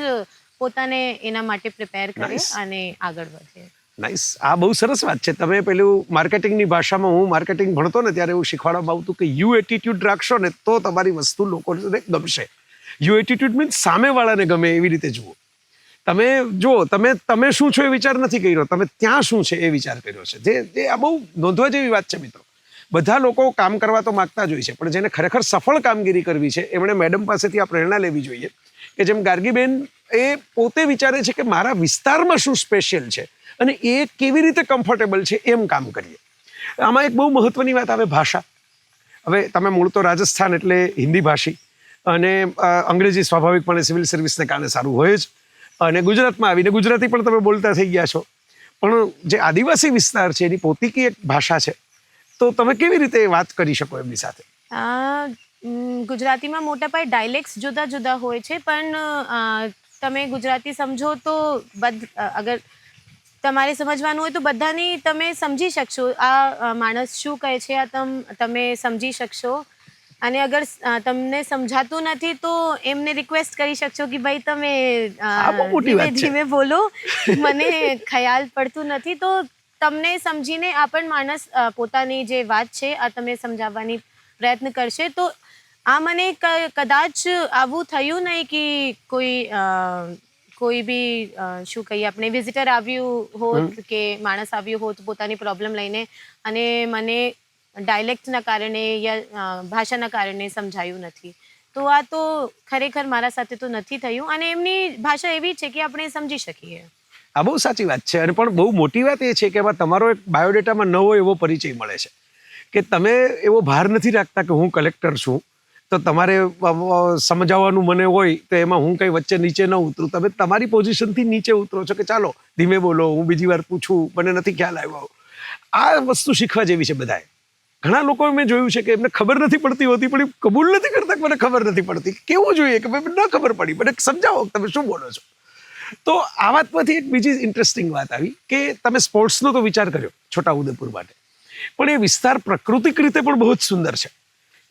પોતાને એના માટે પ્રિપેર કરે અને આગળ વધે. નાઇસ. આ બહુ સરસ વાત છે. તમે પેલું માર્કેટિંગની ભાષામાં, હું માર્કેટિંગ ભણતો ને ત્યારે એવું શીખવાડવામાં આવતું કે યુ એટીટ્યુડ રાખશો ને તો તમારી વસ્તુ લોકોને ગમશે. યુ એટીટ્યુડ મીન્સ સામેવાળાને ગમે એવી રીતે જુઓ. તમે જો તમે શું છો એ વિચાર નથી કર્યો, તમે ત્યાં શું છે એ વિચાર કર્યો છે. જે આ બહુ નોંધવા જેવી વાત છે મિત્રો. બધા લોકો કામ કરવા તો માગતા જ હોય છે, પણ જેને ખરેખર સફળ કામગીરી કરવી છે એમણે મેડમ પાસેથી આ પ્રેરણા લેવી જોઈએ કે જેમ ગાર્ગીબેન એ પોતે વિચારે છે કે મારા વિસ્તારમાં શું સ્પેશિયલ છે અને એ કેવી રીતે કમ્ફર્ટેબલ છે એમ કામ કરીએ. આમાં એક બહુ મહત્વની વાત આવે, ભાષા. હવે તમે મૂળ તો રાજસ્થાન એટલે હિન્દી ભાષી અને અંગ્રેજી સ્વાભાવિકપણે સિવિલ સર્વિસને કારણે સારું હોય જ, અને ગુજરાતમાં આવીને ગુજરાતી પણ તમે બોલતા થઈ ગયા છો. પણ જે આદિવાસી વિસ્તાર છે એની પોતીકી એક ભાષા છે, તો તમે કેવી રીતે વાત કરી શકો એમની સાથે? ગુજરાતીમાં મોટા પાયે ડાયલેક્ટ્સ જુદા જુદા હોય છે, પણ તમે ગુજરાતી સમજો તો અગર તમારે સમજવાનું હોય તો બધાની તમે સમજી શકશો. આ માણસ શું કહે છે આ તમે સમજી શકશો. અને અગર તમને સમજાતું નથી તો એમને રિક્વેસ્ટ કરી શકશો કે ભાઈ તમે ધીમે ધીમે બોલો, મને ખ્યાલ પડતું નથી. તો તમને સમજીને આ પણ માણસ પોતાની જે વાત છે આ તમે સમજાવવાની પ્રયત્ન કરશે. તો આ મને કદાચ આવું થયું નહીં કે કોઈ બી શું કહીએ આપણે વિઝિટર આવ્યું હોત કે માણસ આવ્યું હોત પોતાની પ્રોબ્લેમ લઈને અને મને ડાયલેક્ટના કારણે યા ભાષાના કારણે સમજાયું નથી. તો આ તો ખરેખર મારા સાથે તો નથી થયું, અને એમની ભાષા એવી છે કે આપણે સમજી શકીએ. આ બહુ સાચી વાત છે. અને પણ બહુ મોટી વાત એ છે કે એમાં તમારો એક બાયોડેટામાં નવો એવો પરિચય મળે છે કે તમે એવો ભાર નથી રાખતા કે હું કલેક્ટર છું તો તમારે સમજાવવાનું મને હોય તો એમાં હું કંઈ વચ્ચે નીચે ન ઉતરું. તમે તમારી પોઝિશનથી નીચે ઉતરો છો કે ચાલો ધીમે બોલો, હું બીજી વાર પૂછું, મને નથી ખ્યાલ આવ્યો. આ વસ્તુ શીખવા જેવી છે બધાએ. ઘણા લોકો મેં જોયું છે કે એમને ખબર નથી પડતી હોતી પણ એ કબૂલ નથી કરતા કે મને ખબર નથી પડતી. કેવું જોઈએ કે ભાઈ ન ખબર પડી, મને સમજાવો તમે શું બોલો છો. તો આ વાતમાંથી એક બીજી ઇન્ટરેસ્ટિંગ વાત આવી કે તમે સ્પોર્ટ્સનો તો વિચાર કર્યો છોટાઉદેપુર માટે, પણ એ વિસ્તાર પ્રાકૃતિક રીતે પણ બહુ જ સુંદર છે.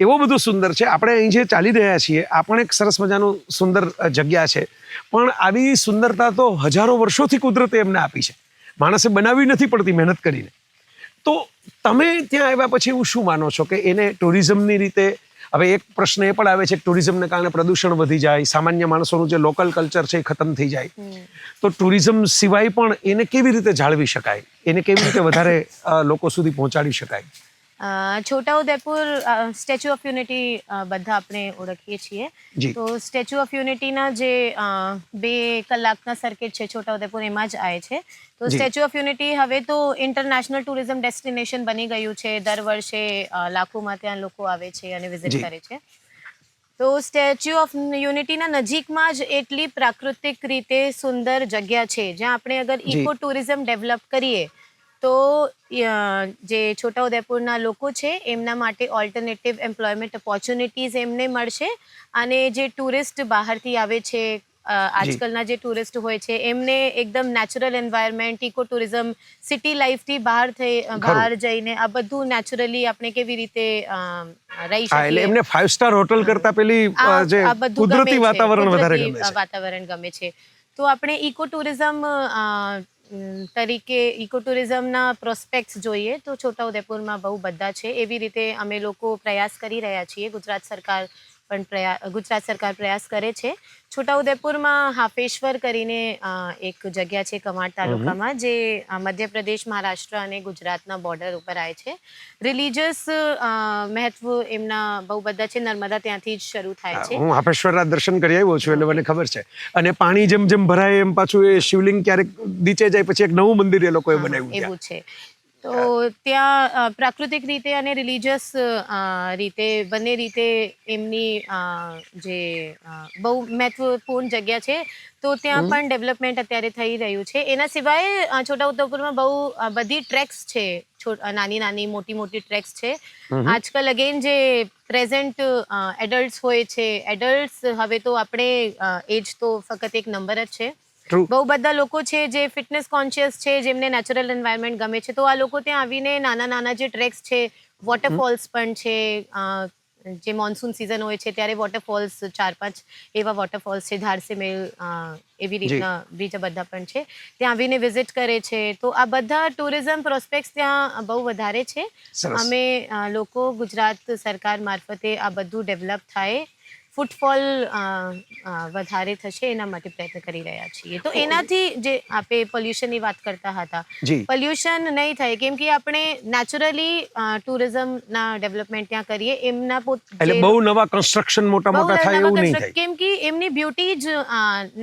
એવો બધો સુંદર છે. આપણે અહીં જે ચાલી રહ્યા છીએ આ પણ એક સરસ મજાનું સુંદર જગ્યા છે, પણ આવી સુંદરતા તો હજારો વર્ષોથી કુદરતે એમને આપી છે. માણસે બનાવવી નથી પડતી મહેનત કરીને. તો તમે ત્યાં આવ્યા પછી એવું શું માનો છો કે એને ટુરિઝમની રીતે, હવે એક પ્રશ્ન એ પણ આવે છે કે ટુરિઝમને કારણે પ્રદૂષણ વધી જાય, સામાન્ય માણસોનું જે લોકલ કલ્ચર છે એ ખતમ થઈ જાય, તો ટુરિઝમ સિવાય પણ એને કેવી રીતે જાળવી શકાય, એને કેવી રીતે વધારે લોકો સુધી પહોંચાડી શકાય? છોટાઉદેપુર સ્ટેચ્યુ ઓફ યુનિટી બધા આપણે ઓળખીએ છીએ. તો સ્ટેચ્યુ ઓફ યુનિટીના જે 2 કલાકના સર્કિટ છે છોટાઉદેપુર એમાં જ આવે છે. તો સ્ટેચ્યુ ઓફ યુનિટી હવે તો ઇન્ટરનેશનલ ટુરિઝમ ડેસ્ટિનેશન બની ગયું છે. દર વર્ષે લાખોમાં ત્યાં લોકો આવે છે અને વિઝિટ કરે છે. તો સ્ટેચ્યુ ઓફ યુનિટીના નજીકમાં જ એટલી પ્રાકૃતિક રીતે સુંદર જગ્યા છે જ્યાં આપણે અગર ઇકો ટુરિઝમ ડેવલપ કરીએ તો જે છોટાઉદેપુરના લોકો છે એમના માટે ઓલ્ટરનેટિવ એમ્પ્લોયમેન્ટ ઓપોર્ચ્યુનિટીઝ એમને મળશે, અને જે ટુરિસ્ટ બહારથી આવે છે, આજકાલના જે ટુરિસ્ટ હોય છે એમને એકદમ natural environment, eco tourism, city લાઈફથી બહાર જઈને આ બધું નેચરલી આપણે કેવી રીતે રહી શકીએ, એટલે એમને 5 સ્ટાર હોટલ કરતા પેલી જે કુદરતી વાતાવરણ વધારે ગમે છે. વાતાવરણ ગમે છે. તો આપણે ઇકો ટુરિઝમ તરીકે ઇકો ટુરિઝમના પ્રોસ્પેક્ટ્સ જોઈએ તો છોટાઉદેપુરમાં બહુ બધા છે. એવી રીતે અમે લોકો પ્રયાસ કરી રહ્યા છીએ. ગુજરાત સરકાર પણ ગુજરાત સરકાર પ્રયાસ કરે છે. છોટાઉદેપુરમાં હાફેશ્વર કરીને એક જગ્યા છે કમાડ તાલુકામાં, જે મધ્યપ્રદેશ, મહારાષ્ટ્ર અને ગુજરાતના બોર્ડર ઉપર આવે છે. રિલિજિયસ મહત્વ એમના બહુ બધા છે. નર્મદા ત્યાંથી જ શરૂ થાય છે. હું હાફેશ્વરના દર્શન કરી આવ્યો છું એટલે મને ખબર છે. અને પાણી જેમ જેમ ભરાય એમ પાછું એ શિવલિંગ ક્યારેક નીચે જાય પછી એક નવું મંદિર એ લોકોએ બનાવ્યું છે. એવું છે. તો ત્યાં પ્રાકૃતિક રીતે અને રિલિજિયસ રીતે બંને રીતે એમની જે બહુ મહત્વપૂર્ણ જગ્યા છે. તો ત્યાં પણ ડેવલપમેન્ટ અત્યારે થઈ રહ્યું છે. એના સિવાય છોટાઉદેપુરમાં બહુ બધી ટ્રેક્સ છે, નાની નાની મોટી મોટી ટ્રેક્સ છે. આજકાલ અગેન જે પ્રેઝન્ટ એડલ્ટ્સ હોય છે, એડલ્ટ્સ હવે તો આપણે એજ તો ફક્ત એક નંબર જ છે. બહુ બધા લોકો છે જે ફિટનેસ કોન્શિયસ છે, જેમને નેચરલ એન્વાયરમેન્ટ ગમે છે. તો આ લોકો ત્યાં આવીને નાના નાના જે ટ્રેક્સ છે, વોટરફોલ્સ પણ છે. જે મોન્સૂન સિઝન હોય છે ત્યારે વોટરફોલ્સ 4-5 એવા વોટરફોલ્સ છે, ધારસીમેલ એવી રીતના બીજા બધા પણ છે. ત્યાં આવીને વિઝિટ કરે છે. તો આ બધા ટુરિઝમ પ્રોસ્પેક્ટ્સ ત્યાં બહુ વધારે છે. અમે લોકો ગુજરાત સરકાર મારફતે આ બધું ડેવલપ થાય, ફૂટફોલ વધારે થશે એના માટે પ્રયત્ન કરી રહ્યા છીએ. તો એનાથી જે આપણે પોલ્યુશનની વાત કરતા હતા, પોલ્યુશન નહીં થાય કેમ કે આપણે નેચરલી ટુરિઝમના ડેવલપમેન્ટ ત્યાં કરીએ. એમના એટલે બહુ નવા કન્સ્ટ્રક્શન મોટા મોટા થાય એવું નહીં થાય, કેમ કે એમની બ્યુટી જ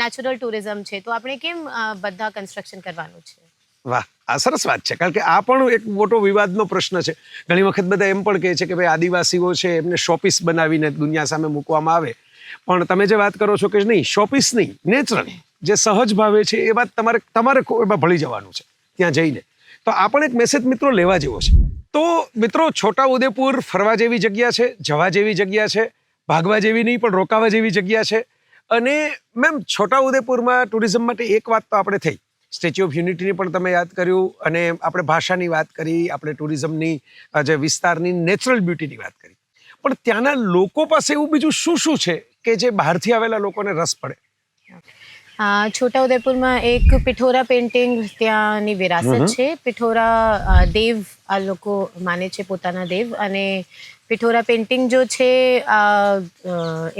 નેચરલ ટુરિઝમ છે. તો આપણે કેમ બધા કન્સ્ટ્રક્શન કરવાનું છે? વાહ, આ સરસ વાત છે. કારણ કે આ પણ એક મોટો વિવાદનો પ્રશ્ન છે. ઘણી વખત બધા એમ પણ કહે છે કે ભાઈ આદિવાસીઓ છે એમને શોપીસ બનાવીને દુનિયા સામે મૂકવામાં આવે. પણ તમે જે વાત કરો છો કે નહીં, શોપીસ નહીં, નેચરલ જે સહજ ભાવે છે એ વાત તમારે એમાં ભળી જવાનું છે ત્યાં જઈને. તો આ પણ એક મેસેજ મિત્રો લેવા જેવો છે. તો મિત્રો, છોટાઉદેપુર ફરવા જેવી જગ્યા છે, જવા જેવી જગ્યા છે, ભાગવા જેવી નહીં પણ રોકાવા જેવી જગ્યા છે. અને મેમ, છોટાઉદેપુરમાં ટુરિઝમ માટે એક વાત તો આપણે થઈ, સ્ટેચ્યુ ઓફ યુનિટીની પણ તમે યાદ કર્યું, અને આપણે ભાષાની વાત કરી, આપણે ટુરિઝમની જે વિસ્તારની નેચરલ બ્યુટીની વાત કરી. પણ ત્યાંના લોકો પાસે એવું બીજું શું શું છે કે જે બહારથી આવેલા લોકોને રસ પડે? છોટાઉદેપુરમાં એક પિઠોરા પેઇન્ટિંગ ત્યાંની વિરાસત છે. પિઠોરા દેવ આ લોકો માને છે, પોતાના દેવ. અને પિઠોરા પેઇન્ટિંગ જો છે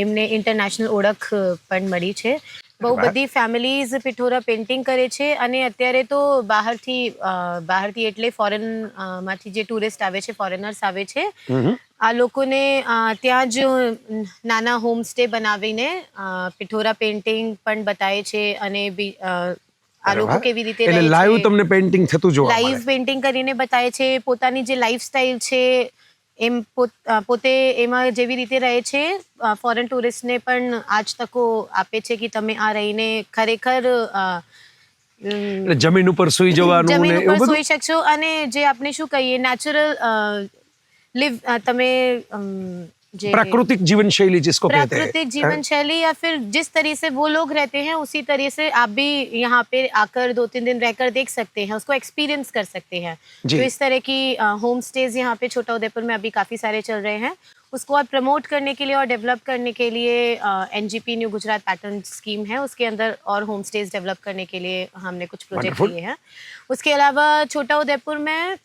એમને ઇન્ટરનેશનલ ઓળખ પણ મળી છે. બહુ બધી ફેમિલીઝ પિઠોરા પેઇન્ટિંગ કરે છે. અને અત્યારે તો બહારથી એટલે ફોરેનમાંથી જે ટુરિસ્ટ આવે છે, ફોરેનર્સ આવે છે, આ લોકોને ત્યાં જ નાના હોમસ્ટે બનાવીને પિઠોરા પેઇન્ટિંગ પણ બતાવે છે. અને આ લોકો કેવી રીતે રહે છે, લાઈવ તમને પેઇન્ટિંગ થતું જોવા મળે. લાઈવ પેઇન્ટિંગ કરીને બતાવે છે. પોતાની જે લાઈફસ્ટાઈલ છે એમ પોતે એમાં જેવી રીતે રહે છે, ફોરેન ટુરિસ્ટને પણ આ જ તકો આપે છે કે તમે આ રહીને ખરેખર જમીન ઉપર સૂઈ જવાનું, જમીન ઉપર સૂઈ શકશો. અને જે આપણે શું કહીએ, નેચરલ लिव તમે प्राकृतिक जीवन शैली जिसको कहते हैं, प्राकृतिक जीवन शैली, या फिर जिस तरह से वो लोग रहते हैं उसी तरह से आप भी यहाँ पे आकर 2-3 दिन रहकर देख सकते हैं, उसको एक्सपीरियंस कर सकते हैं. तो इस तरह की होम स्टेज यहाँ पे छोटाउदेपुर में अभी काफ़ी सारे चल रहे हैं. उसको और प्रमोट करने के लिए और डेवलप करने के लिए NGP new Gujarat pattern scheme है, उसके अंदर और होम स्टेज डेवलप करने के लिए हमने कुछ प्रोजेक्ट लिए हैं. उसके अलावा छोटाउदेपुर में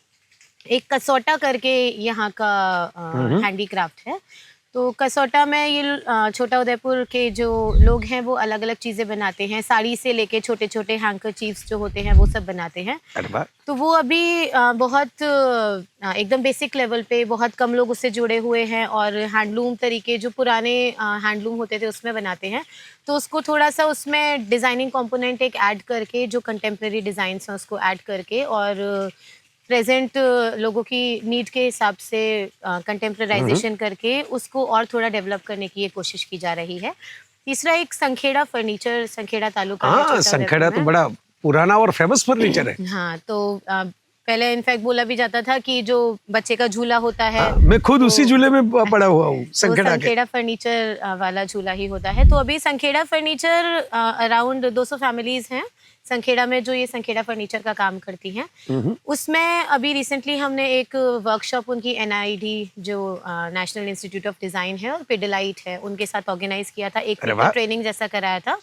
एक कसौटा करके यहाँ का हैंडीक्राफ्ट है. तो कसौटा में ये छोटाउदेपुर के जो लोग हैं वो अलग अलग चीज़ें बनाते हैं. साड़ी से लेके छोटे छोटे हैंकरचीफ्स जो होते हैं वो सब बनाते हैं. तो वो अभी बहुत एकदम बेसिक लेवल पे बहुत कम लोग उससे जुड़े हुए हैं. और हैंडलूम तरीके जो पुराने हैंडलूम होते थे उसमें बनाते हैं. तो उसको थोड़ा सा उसमें डिज़ाइनिंग कंपोनेंट एक ऐड करके, जो कंटेम्प्रेरी डिज़ाइंस हैं उसको ऐड करके, और प्रेजेंट लोगों की नीड के हिसाब से कंटेम्परराइजेशन करके उसको और थोड़ा डेवलप करने की ये कोशिश की जा रही है. तीसरा एक संखेड़ा फर्नीचर, संखेड़ा तालुका है. संखेड़ा तो बड़ा पुराना और फेमस फर्नीचर है. हाँ, तो पहले इनफैक्ट बोला भी जाता था कि जो बच्चे का झूला होता है, मैं खुद उसी झूले में पड़ा हुआ हूँ. संखेड़ा फर्नीचर वाला झूला ही होता है. तो अभी संखेड़ा फर्नीचर अराउंड 200 फैमिलीज हैं संखेड़ा में जो ये संखेड़ा फर्नीचर का काम करती हैं. उसमें अभी रिसेंटली हमने एक वर्कशॉप उनकी NID जो नेशनल इंस्टीट्यूट ऑफ डिज़ाइन है और पिडलाइट है, उनके साथ ऑर्गेनाइज किया था. एक ट्रेनिंग जैसा कराया था.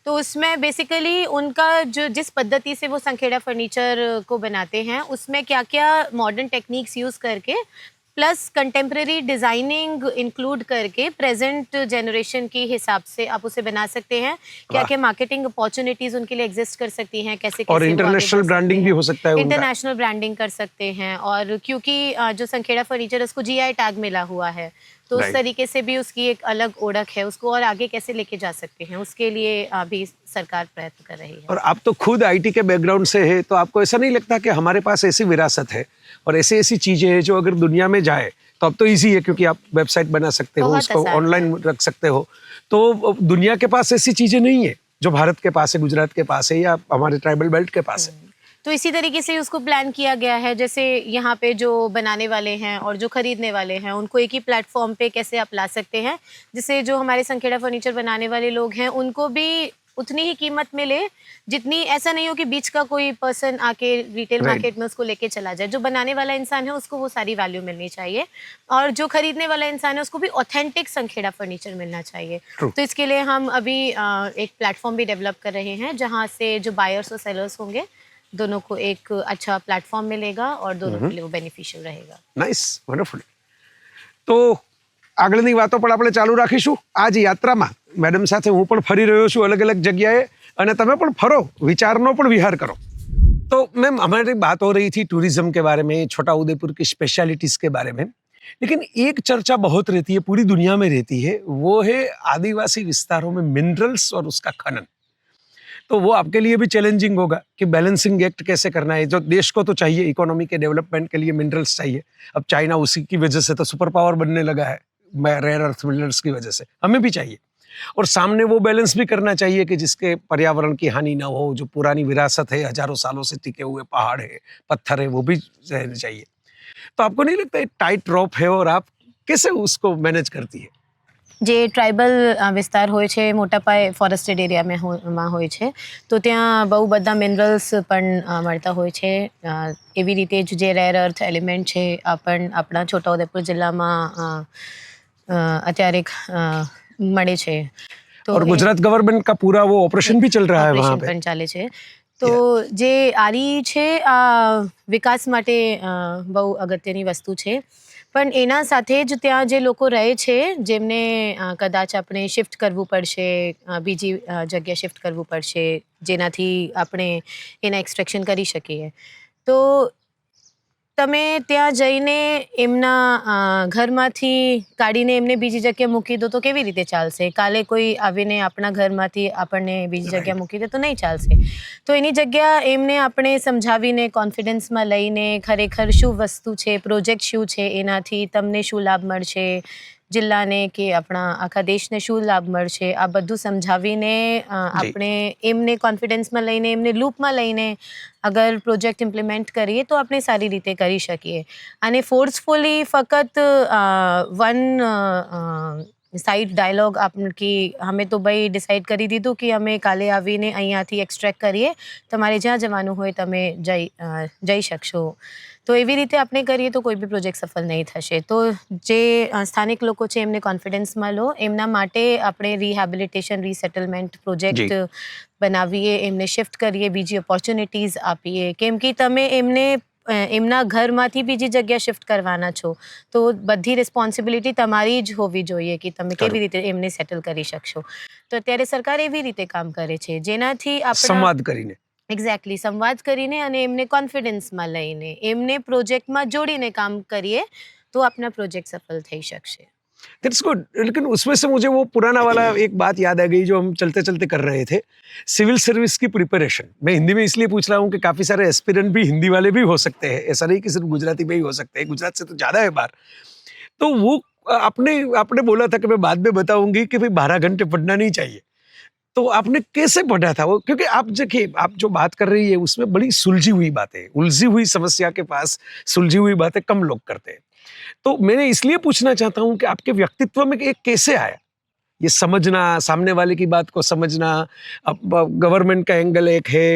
तो उसमें बेसिकली उनका जो जिस पद्धति से वो संखेड़ा फर्नीचर को बनाते हैं उसमें क्या क्या मॉडर्न टेक्निक्स यूज़ करके प्लस कंटेम्प्रेरी डिजाइनिंग इंक्लूड करके प्रेजेंट जनरेशन के हिसाब से आप उसे बना सकते हैं। क्या क्या मार्केटिंग अपॉर्चुनिटीज उनके लिए एग्जिस्ट कर सकती हैं, कैसे और इंटरनेशनल ब्रांडिंग भी हो सकता है उनका। इंटरनेशनल ब्रांडिंग कर सकते हैं। और क्योंकि जो संखेड़ा फर्नीचर उसको जीआई टैग मिला हुआ है, तो उस तरीके से भी उसकी एक अलग ओळख है, उसको और आगे कैसे लेके जा सकते हैं, उसके लिए अभी सरकार प्रयत्न कर रही है। और आप तो खुद आईटी के बैकग्राउंड से है, तो आपको ऐसा नहीं लगता कि हमारे पास ऐसी विरासत है और ऐसी ऐसी चीजें हैं जो अगर दुनिया में जाए तो अब तो इजी है, क्योंकि आप वेबसाइट बना सकते हो, उसको ऑनलाइन रख सकते हो, तो दुनिया के पास ऐसी चीजें नहीं है जो भारत के पास है, गुजरात के पास है या हमारे ट्राइबल बेल्ट के पास है। तो इसी तरीके से उसको प्लान किया गया है, जैसे यहाँ पे जो बनाने वाले हैं और जो खरीदने वाले हैं उनको एक ही प्लेटफॉर्म पे कैसे आप ला सकते हैं, जिससे जो हमारे संखेड़ा फर्नीचर बनाने वाले लोग हैं उनको भी उतनी ही कीमत मिले जितनी, ऐसा नहीं हो कि बीच का कोई पर्सन आके रिटेल मार्केट में उसको लेके चला जाए। जो बनाने वाला इंसान है उसको वो सारी वैल्यू मिलनी चाहिए और जो खरीदने वाला इंसान है उसको भी ऑथेंटिक संखेड़ा फर्नीचर मिलना चाहिए। तो इसके लिए हम अभी एक प्लेटफॉर्म भी डेवलप कर रहे हैं जहाँ से जो बायर्स और सेलर्स होंगे दोनों को एक अच्छा प्लेटफॉर्म मिलेगा और दोनों के लिए वो बेनिफिशियल रहेगा। Nice, wonderful. તો આગળની વાતો પણ આપણે ચાલુ રાખીશું। આજ યાત્રામાં મેડમ સાથે હું પણ ફરી રહ્યો છું અલગ અલગ જગ્યાએ, અને તમે પણ ફરો, વિચારનો પણ વિહાર કરો। तो मैम, हमारी बात हो रही थी टूरिज्म के बारे में, छोटा उदेपुर की स्पेशलिटीज के बारे में, लेकिन एक चर्चा बहुत रहती है, पूरी दुनिया में रहती है, वो है आदिवासी विस्तारों में मिनरल्स और उसका खनन। तो वो आपके लिए भी चैलेंजिंग होगा कि बैलेंसिंग एक्ट कैसे करना है। जो देश को तो चाहिए, इकोनॉमी के डेवलपमेंट के लिए मिनरल्स चाहिए। अब चाइना उसी की वजह से तो सुपर पावर बनने लगा है, रेयर अर्थ मिनरल्स की वजह से, हमें भी चाहिए। और सामने वो बैलेंस भी करना चाहिए कि जिसके पर्यावरण की हानि ना हो, जो पुरानी विरासत है, हजारों सालों से टिके हुए पहाड़ है, पत्थर है, वो भी रहने चाहिए। तो आपको नहीं लगता टाइट रॉप है, और आप कैसे उसको मैनेज करती है? જે ટ્રાઇબલ વિસ્તાર હોય છે મોટા પાયે ફોરેસ્ટેડ એરિયામાં હોય છે, તો ત્યાં બહુ બધા મિનરલ્સ પણ મળતા હોય છે। એવી રીતે જ જે રેર અર્થ એલિમેન્ટ છે આ પણ આપણા છોટાઉદેપુર જિલ્લામાં અત્યારે મળે છે। તો और गुजरात गवर्नमेंट का पूरा वो ऑपरेशन भी चल रहा है वहाँ ઓપરેશન पे। પણ ચાલે છે। તો જે આરી છે આ વિકાસ માટે બહુ અગત્યની વસ્તુ છે, પણ એના સાથે જ ત્યાં જે લોકો રહે છે જેમને કદાચ આપણે શિફ્ટ કરવું પડશે, બીજી જગ્યા શિફ્ટ કરવું પડશે જેનાથી આપણે એના એક્સટ્રેક્શન કરી શકીએ, તો તમે ત્યાં જઈને એમના ઘરમાંથી કાઢીને એમને બીજી જગ્યા મૂકી દો તો કેવી રીતે ચાલશે? કાલે કોઈ આવીને આપણા ઘરમાંથી આપણને બીજી જગ્યા મૂકી દે તો નહીં ચાલશે। તો એની જગ્યા એમને આપણે સમજાવીને કોન્ફિડન્સમાં લઈને ખરેખર શું વસ્તુ છે, પ્રોજેક્ટ શું છે, એનાથી તમને શું લાભ મળશે, જિલ્લાને કે આપણા આખા દેશને શું લાભ મળશે, આ બધું સમજાવીને આપણે એમને કોન્ફિડન્સમાં લઈને એમને લૂપમાં લઈને અગર પ્રોજેક્ટ ઇમ્પ્લિમેન્ટ કરીએ તો આપણે સારી રીતે કરી શકીએ। અને ફોર્સફુલી ફક્ત વન સાઇડ ડાયલોગ આપકી અમે તો ભાઈ ડિસાઇડ કરી દીધું કે અમે કાલે આવીને અહીંયાથી એક્સટ્રેક્ટ કરીએ, તમારે જ્યાં જવાનું હોય તમે જઈ શકશો, તો એવી રીતે આપણે કરીએ તો કોઈ બી પ્રોજેક્ટ સફળ નહીં થશે। તો જે સ્થાનિક લોકો છે એમને કોન્ફિડન્સમાં લો, એમના માટે આપણે રિહેબિલિટેશન રીસેટલમેન્ટ પ્રોજેક્ટ બનાવીએ, એમને શિફ્ટ કરીએ, બીજી ઓપોર્ચ્યુનિટીઝ આપીએ, કેમ કે તમે એમને એમના ઘરમાંથી બીજી જગ્યા શિફ્ટ કરવાના છો, તો બધી રિસ્પોન્સિબિલિટી તમારી જ હોવી જોઈએ કે તમે કેવી રીતે એમને સેટલ કરી શકશો। તો અત્યારે સરકાર એવી રીતે કામ કરે છે જેનાથી આપણે સંવાદ કરીને, એક્ઝેક્ટલી સંવાદ કરીને અને એમને કોન્ફિડન્સમાં લઈને એમને પ્રોજેક્ટમાં જોડીને કામ કરીએ તો આપણા પ્રોજેક્ટ સફળ થઈ શકશે। That's good. लेकिन उसमें से मुझे वो पुराना वाला एक बात याद आ गई जो हम चलते चलते कर रहे थे, सिविल सर्विस की प्रिपरेशन। मैं हिंदी में इसलिए पूछ रहा हूँ कि काफ़ी सारे एस्पिरेंट भी हिंदी वाले भी हो सकते हैं, ऐसा नहीं कि सिर्फ गुजराती में ही हो सकते हैं, गुजरात से तो ज़्यादा है बाहर। तो वो आपने बोला था कि मैं बाद में बताऊंगी कि भाई 12 घंटे पढ़ना नहीं चाहिए, तो आपने कैसे पढ़ा था वो? क्योंकि आप देखिए, आप जो बात कर रही है उसमें बड़ी सुलझी हुई बातें, उलझी हुई समस्या के पास सुलझी हुई बातें कम लोग करते हैं। तो मैंने इसलिए पूछना चाहता हूं कि आपके व्यक्तित्व में एक कैसे आया ये समझना, सामने वाले की बात को समझना। अब गवर्नमेंट का एंगल एक है,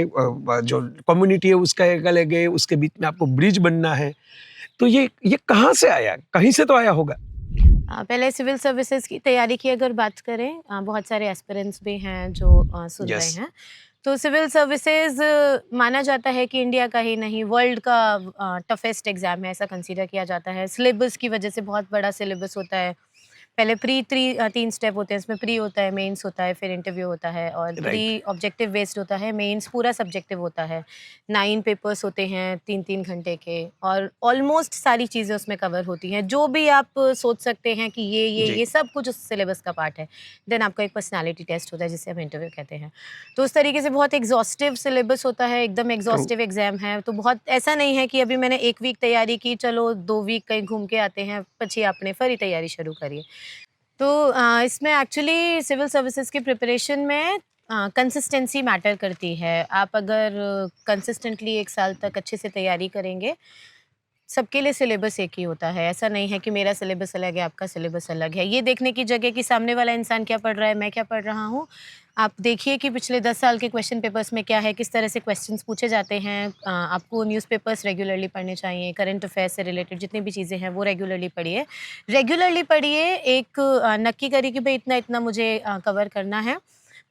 जो कम्युनिटी है उसका एक अलग है, उसके बीच में आपको ब्रिज बनना है, तो ये कहाँ से आया? कहीं से तो आया होगा। पहले सिविल सर्विसेज की तैयारी की अगर बात करें, बहुत सारे एस्पिरेंट्स भी हैं जो सुन रहे हैं, तो सिविल सर्विसेज माना जाता है कि इंडिया का ही नहीं वर्ल्ड का टफेस्ट एग्जाम है, ऐसा कंसीडर किया जाता है। सिलेबस की वजह से बहुत बड़ा सिलेबस होता है। पहले तीन स्टेप होते हैं, इसमें प्री होता है, मेंस होता है, फिर इंटरव्यू होता है, और प्री राइट। ऑब्जेक्टिव बेस्ड होता है, मेंस पूरा सब्जेक्टिव होता है। 9 पेपर्स होते हैं 3-3 घंटे के, और ऑलमोस्ट सारी चीज़ें उसमें कवर होती हैं। जो भी आप सोच सकते हैं कि जी। ये सब कुछ उस सिलेबस का पार्ट है। देन आपका एक पर्सनैलिटी टेस्ट होता है जिसे हम इंटरव्यू कहते हैं। तो उस तरीके से बहुत एग्जॉस्टिव सिलेबस होता है, एकदम एग्जॉस्टिव एग्जाम है। तो बहुत ऐसा नहीं है कि अभी मैंने 1 वीक तैयारी की, चलो 2 वीक कहीं घूम के आते हैं, પછી आपने फरी तैयारी शुरू करिए। तो इसमें एक्चुअली सिविल सर्विसेज की प्रिपरेशन में कंसिस्टेंसी मैटर करती है। आप अगर कंसिस्टेंटली 1 साल तक अच्छे से तैयारी करेंगे, सबके लिए सिलेबस एक ही होता है। ऐसा नहीं है कि मेरा सिलेबस अलग है, आपका सिलेबस अलग है। ये देखने की जगह कि सामने वाला इंसान क्या पढ़ रहा है, मैं क्या पढ़ रहा हूँ, आप देखिए कि पिछले 10 साल के क्वेश्चन पेपर्स में क्या है, किस तरह से क्वेश्चंस पूछे जाते हैं। आपको न्यूज़पेपर्स रेगुलरली पढ़ने चाहिए, करंट अफेयर्स से रिलेटेड जितनी भी चीज़ें हैं वो रेगुलरली पढ़िए। रेगुलरली पढ़िए, एक नक्की करिए कि भाई इतना-इतना मुझे कवर करना है।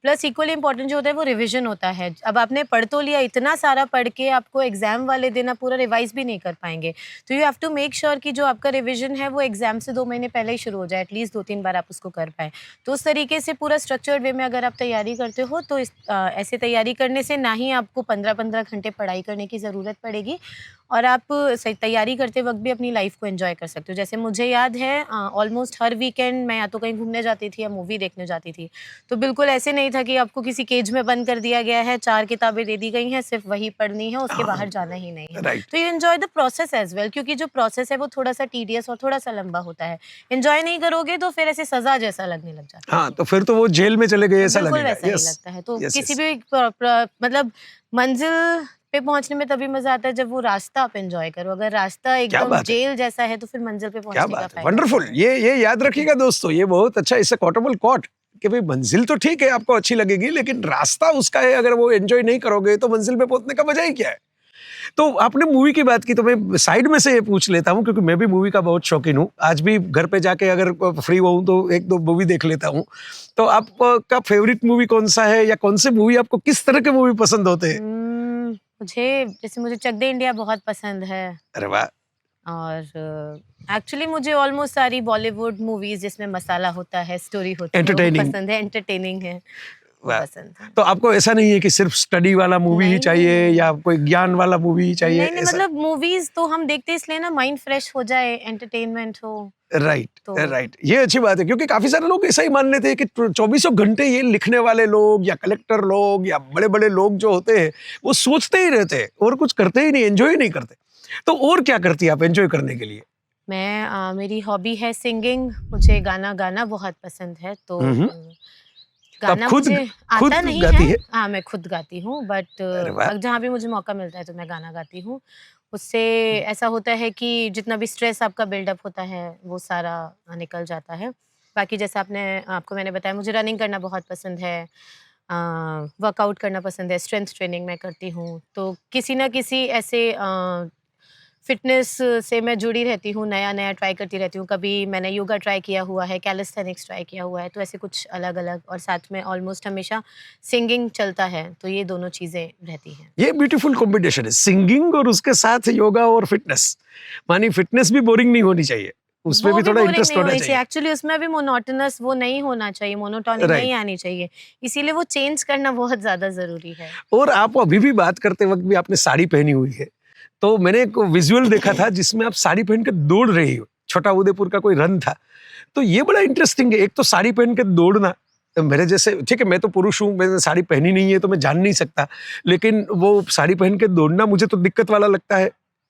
प्लस इक्वली इम्पोर्टेंट जो होता है वो रिवीजन होता है। अब आपने पढ़ तो लिया, इतना सारा पढ़ के आपको एग्जाम वाले दिन आप पूरा रिवाइज भी नहीं कर पाएंगे। तो you have to make sure कि जो आपका रिवीजन है वो एग्जाम से 2 महीने पहले ही शुरू हो जाए, एटलीस्ट 2-3 बार आप उसको कर पाएँ। तो उस तरीके से पूरा स्ट्रक्चर्ड वे में अगर आप तैयारी करते हो तो ऐसे तैयारी करने से ना ही आपको 15-15 घंटे पढ़ाई करने की ज़रूरत पड़ेगी, और आप सही तैयारी करते वक्त भी अपनी लाइफ को एंजॉय कर सकते हो। जैसे मुझे याद है ऑलमोस्ट हर वीकेंड मैं या तो कहीं घूमने जाती थी या मूवी देखने जाती थी। तो बिल्कुल ऐसे नहीं था कि आपको किसी केज में बंद कर दिया गया है, 4 किताबें दे दी गई हैं, सिर्फ वही पढ़नी है, उसके बाहर जाना ही नहीं है। राइट। तो you enjoy the process as well, क्योंकि जो प्रोसेस है वो थोड़ा-सा टीडियस और थोड़ा-सा लंबा होता है। एन्जॉय नहीं करोगे तो फिर ऐसे सज़ा जैसा लगने लग जाता है। हाँ, तो फिर तो वो जेल में चले गए ऐसा बिल्कुल लगेगा। वैसा ही यस। लगता है। तो यस, किसी यस। भी मतलब मंजिल पे पहुँचने में तभी मज़ा आता है जब वो रास्ता आप एन्जॉय करो। अगर रास्ता क्या एकदम बात है! जेल जैसा है तो फिर मंजिल पे क्या पहुँचने का बात है! फ़ायदा वंडरफुल। क्या है? ये याद रखिएगा दोस्तों, ये बहुत अच्छा, इट्स अ कोटेबल कोट कि भाई मंजिल तो ठीक है आपको अच्छी लगेगी, लेकिन रास्ता उसका है, अगर वो एंजॉय नहीं करोगे तो मंजिल पे पहुंचने का मजा ही क्या है। तो आपने मूवी की बात की, तो मैं साइड में से ये पूछ लेता हूँ क्योंकि मैं भी मूवी का बहुत शौकीन हूँ। आज भी घर पे जाके अगर फ्री हुआ हूँ तो 1-2 मूवी देख लेता हूँ। तो आपका फेवरेट मूवी कौन सा है, या कौन से मूवी आपको, किस तरह के मूवी पसंद होते हैं? मुझे चक दे इंडिया बहुत पसंद है, अरे वाह! और एक्चुअली मुझे ऑलमोस्ट सारी बॉलीवुड मूवीज़ जिसमें मसाला होता है, स्टोरी होती है, वो एंटरटेनिंग। पसंद है, एंटरटेनिंग है, वो वाह! पसंद है। तो आपको ऐसा नहीं है कि सिर्फ स्टडी वाला मूवी ही नहीं, नहीं, चाहिए नहीं। या कोई ज्ञान वाला मूवी ही चाहिए, नहीं, ऐसा? मतलब मूवीज़ तो हम देखते हैं इसलिए ना, माइंड फ्रेश हो जाए, एंटरटेनमेंट हो, राइट। तो राइट, ये अच्छी बात है क्योंकि काफी सारे लोग ऐसा ही मान लेते हैं कि चौबीसों घंटे ये लिखने वाले लोग या कलेक्टर लोग या बड़े बड़े लोग जो होते हैं वो सोचते ही रहते हैं और कुछ करते ही नहीं, एंजॉय ही नहीं करते। तो और क्या करती है आप एंजॉय करने के लिए? मेरी हॉबी है सिंगिंग, मुझे गाना गाना बहुत पसंद है। तो हम्म। तो आप गाना खुद मुझे खुद आता नहीं गाती है। है? हाँ, मैं खुद गाती हूँ, बट अरे वाह! जहाँ भी मुझे मौका मिलता है तो मैं गाना गाती हूँ। उससे ऐसा होता है कि जितना भी स्ट्रेस आपका बिल्डअप होता है वो सारा निकल जाता है। बाकी जैसे आपको मैंने बताया, मुझे रनिंग करना बहुत पसंद है, वर्कआउट करना पसंद है, स्ट्रेंथ ट्रेनिंग मैं करती हूँ। तो किसी न किसी ऐसे फ़िटनेस से मैं जुड़ी रहती हूँ, नया-नया ट्राई करती रहती हूँ। कभी मैंने योगा ट्राई किया हुआ है, कैलिस्थेनिक्स ट्राई किया हुआ है, तो ऐसे कुछ अलग-अलग, और साथ में ऑलमोस्ट हमेशा सिंगिंग चलता है, तो ये दोनों चीज़ें रहती हैं। ये ब्यूटीफुल कॉम्बिनेशन है, सिंगिंग और उसके साथ योगा और फिटनेस। मानी फिटनेस भी बोरिंग नहीं होनी चाहिए, उसमें वो भी भी थोड़ा बोरिंग इंटरेस्ट नहीं होना होनी चाहिए, चाहिए। एक्चुअली उसमें भी मोनोटोनस वो नहीं होना चाहिए, मोनोटोनी राइट। नहीं आनी चाहिए, इसीलिए वो चेंज करना बहुत ज़्यादा ज़रूरी है। और आप अभी भी बात करते वक्त भी आपने साड़ी पहनी हुई है, तो मैंने एक विजुअल देखा था जिसमें आप साड़ी पहन के दौड़ रही हो, छोटा उदेपुर का कोई रन था। तो ये बड़ा इंटरेस्टिंग है, एक तो साड़ी पहन के दौड़ना, तो मेरे जैसे, ठीक है मैं तो पुरुष हूँ, मैंने साड़ी पहनी नहीं है तो मैं जान नहीं सकता, लेकिन वो साड़ी पहन के दौड़ना मुझे तो दिक्कत वाला लगता है।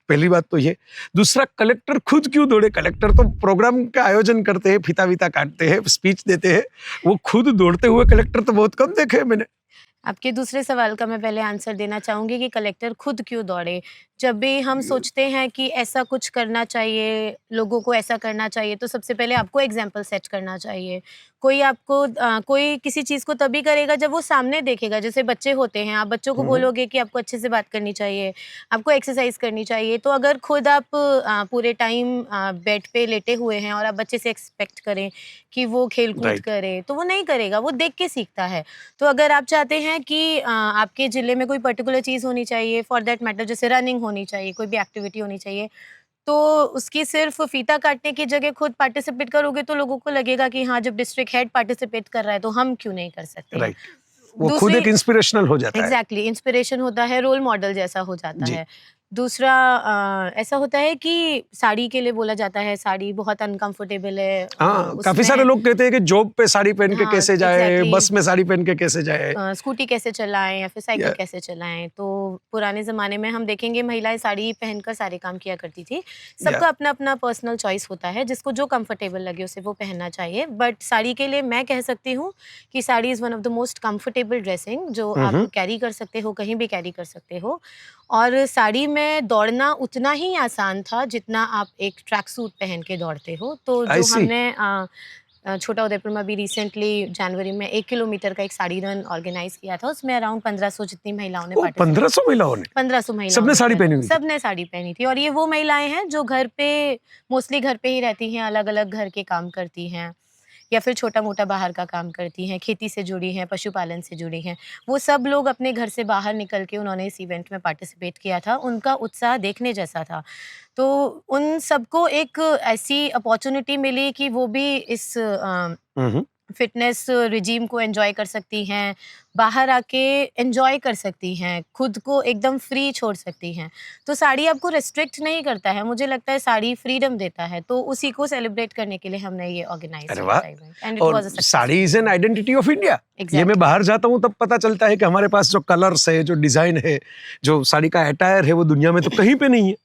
पहली बात तो ये। दूसरा, कलेक्टर खुद क्यों दौड़े? कलेक्टर तो प्रोग्राम का आयोजन करते हैं, फीता वीता काटते हैं, स्पीच देते हैं, वो खुद दौड़ते हुए कलेक्टर तो बहुत कम देखे हैं मैंने। आपके दूसरे सवाल का मैं पहले आंसर देना चाहूँगी कि कलेक्टर खुद क्यों दौड़े। जब भी हम सोचते हैं कि ऐसा कुछ करना चाहिए, लोगों को ऐसा करना चाहिए, तो सबसे पहले आपको एग्जाम्पल सेट करना चाहिए। कोई आपको कोई किसी चीज़ को तभी करेगा जब वो सामने देखेगा। जैसे बच्चे होते हैं, आप बच्चों को बोलोगे कि आपको अच्छे से बात करनी चाहिए, आपको एक्सरसाइज करनी चाहिए, तो अगर खुद आप पूरे टाइम बेड पे लेटे हुए हैं और आप बच्चे से एक्सपेक्ट करें कि वो खेल कूद Right. करे, तो वो नहीं करेगा, वो देख के सीखता है। तो अगर आप चाहते हैं कि आपके जिले में कोई पर्टिकुलर चीज़ होनी चाहिए, फॉर दैट मैटर जैसे रनिंग होनी चाहिए, कोई भी एक्टिविटी होनी चाहिए, तो उसकी सिर्फ फीता काटने की जगह खुद पार्टिसिपेट करोगे तो लोगों को लगेगा कि हाँ, जब डिस्ट्रिक्ट हेड पार्टिसिपेट कर रहा है तो हम क्यों नहीं कर सकते हैं। राइट, वो खुद दूसरी एक इंस्पिरेशनल हो जाता है। एग्जैक्टली इंस्पिरेशन होता है, रोल मॉडल जैसा हो जाता जी। है। दूसरा ऐसा होता है कि साड़ी के लिए बोला जाता है साड़ी बहुत अनकंफर्टेबल है। हाँ, काफी उसमें सारे लोग कहते हैं कि जॉब पे साड़ी पहन के हाँ, कैसे जाए, exactly. बस में साड़ी पहन के कैसे जाए। स्कूटी कैसे चलाएं या फिर साइकिल Yeah. कैसे चलाएं। तो पुराने ज़माने में हम देखेंगे महिलाएं साड़ी पहनकर सारे काम किया करती थी। सबका Yeah. अपना अपना पर्सनल चॉइस होता है, जिसको जो कंफर्टेबल लगे उसे वो पहनना चाहिए। बट साड़ी के लिए मैं कह सकती हूँ कि sari is one of the most comfortable dressing जो आप कैरी कर सकते हो, कहीं भी कैरी कर सकते हो। और साड़ी में दौड़ना उतना ही आसान था जितना आप एक ट्रैक सूट पहन के दौड़ते हो। तो I जो see. हमने छोटा उदयपुर में अभी रिसेंटली जनवरी में 1 किलोमीटर का एक साड़ी रन ऑर्गेनाइज किया था, उसमें अराउंड 1500 जितनी महिलाओं ने ओ, पार्टिसिपेट 1500 महिलाओं ने 1500 महिलाओं सबने ने साड़ी किया था। पहनी हुई थी? सबने साड़ी पहनी थी और ये वो महिलाएं हैं जो घर पे मोस्टली घर पे ही रहती हैं, अलग अलग घर के काम करती हैं या फिर छोटा मोटा बाहर का काम करती हैं, खेती से जुड़ी हैं, पशुपालन से जुड़ी हैं। वो सब लोग अपने घर से बाहर निकल के उन्होंने इस इवेंट में पार्टिसिपेट किया था। उनका उत्साह देखने जैसा था। तो उन सबको एक ऐसी अपॉर्चुनिटी मिली कि वो भी इस हम्म। फिटनेस रिजीम को एंजॉय कर सकती हैं, बाहर आके एंजॉय कर सकती हैं, खुद को एकदम फ्री छोड़ सकती हैं। तो साड़ी आपको रिस्ट्रिक्ट नहीं करता है, मुझे लगता है साड़ी फ्रीडम देता है। तो उसी को सेलिब्रेट करने के लिए हमने ये ऑर्गेनाइज अरे किया वाह! था इवेंट एंड इट और was a success. Sari is an identity of India. ये Exactly. मैं बाहर जाता हूँ तब पता चलता है कि हमारे पास जो कलर्स है, जो डिजाइन है, जो साड़ी का अटायर है, वो दुनिया में तो कहीं पे नहीं है।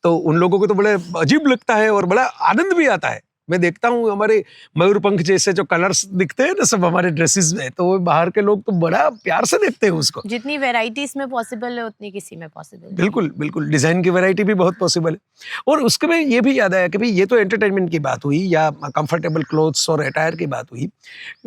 तो उन लोगों को तो बड़े अजीब लगता है और बड़ा आनंद भी आता है। मैं देखता हूँ हमारे मयूरपंख जैसे जो कलर्स दिखते हैं ना सब हमारे ड्रेसेस में, तो वो बाहर के लोग तो बड़ा प्यार से देखते हैं उसको। जितनी वैरायटी इसमें पॉसिबल है उतनी किसी में पॉसिबल नहीं। बिल्कुल बिल्कुल, डिजाइन की वैरायटी भी बहुत पॉसिबल है। और उसके में ये भी याद आया कि भाई ये तो एंटरटेनमेंट की बात हुई या कंफर्टेबल क्लोथ्स और अटायर की बात हुई।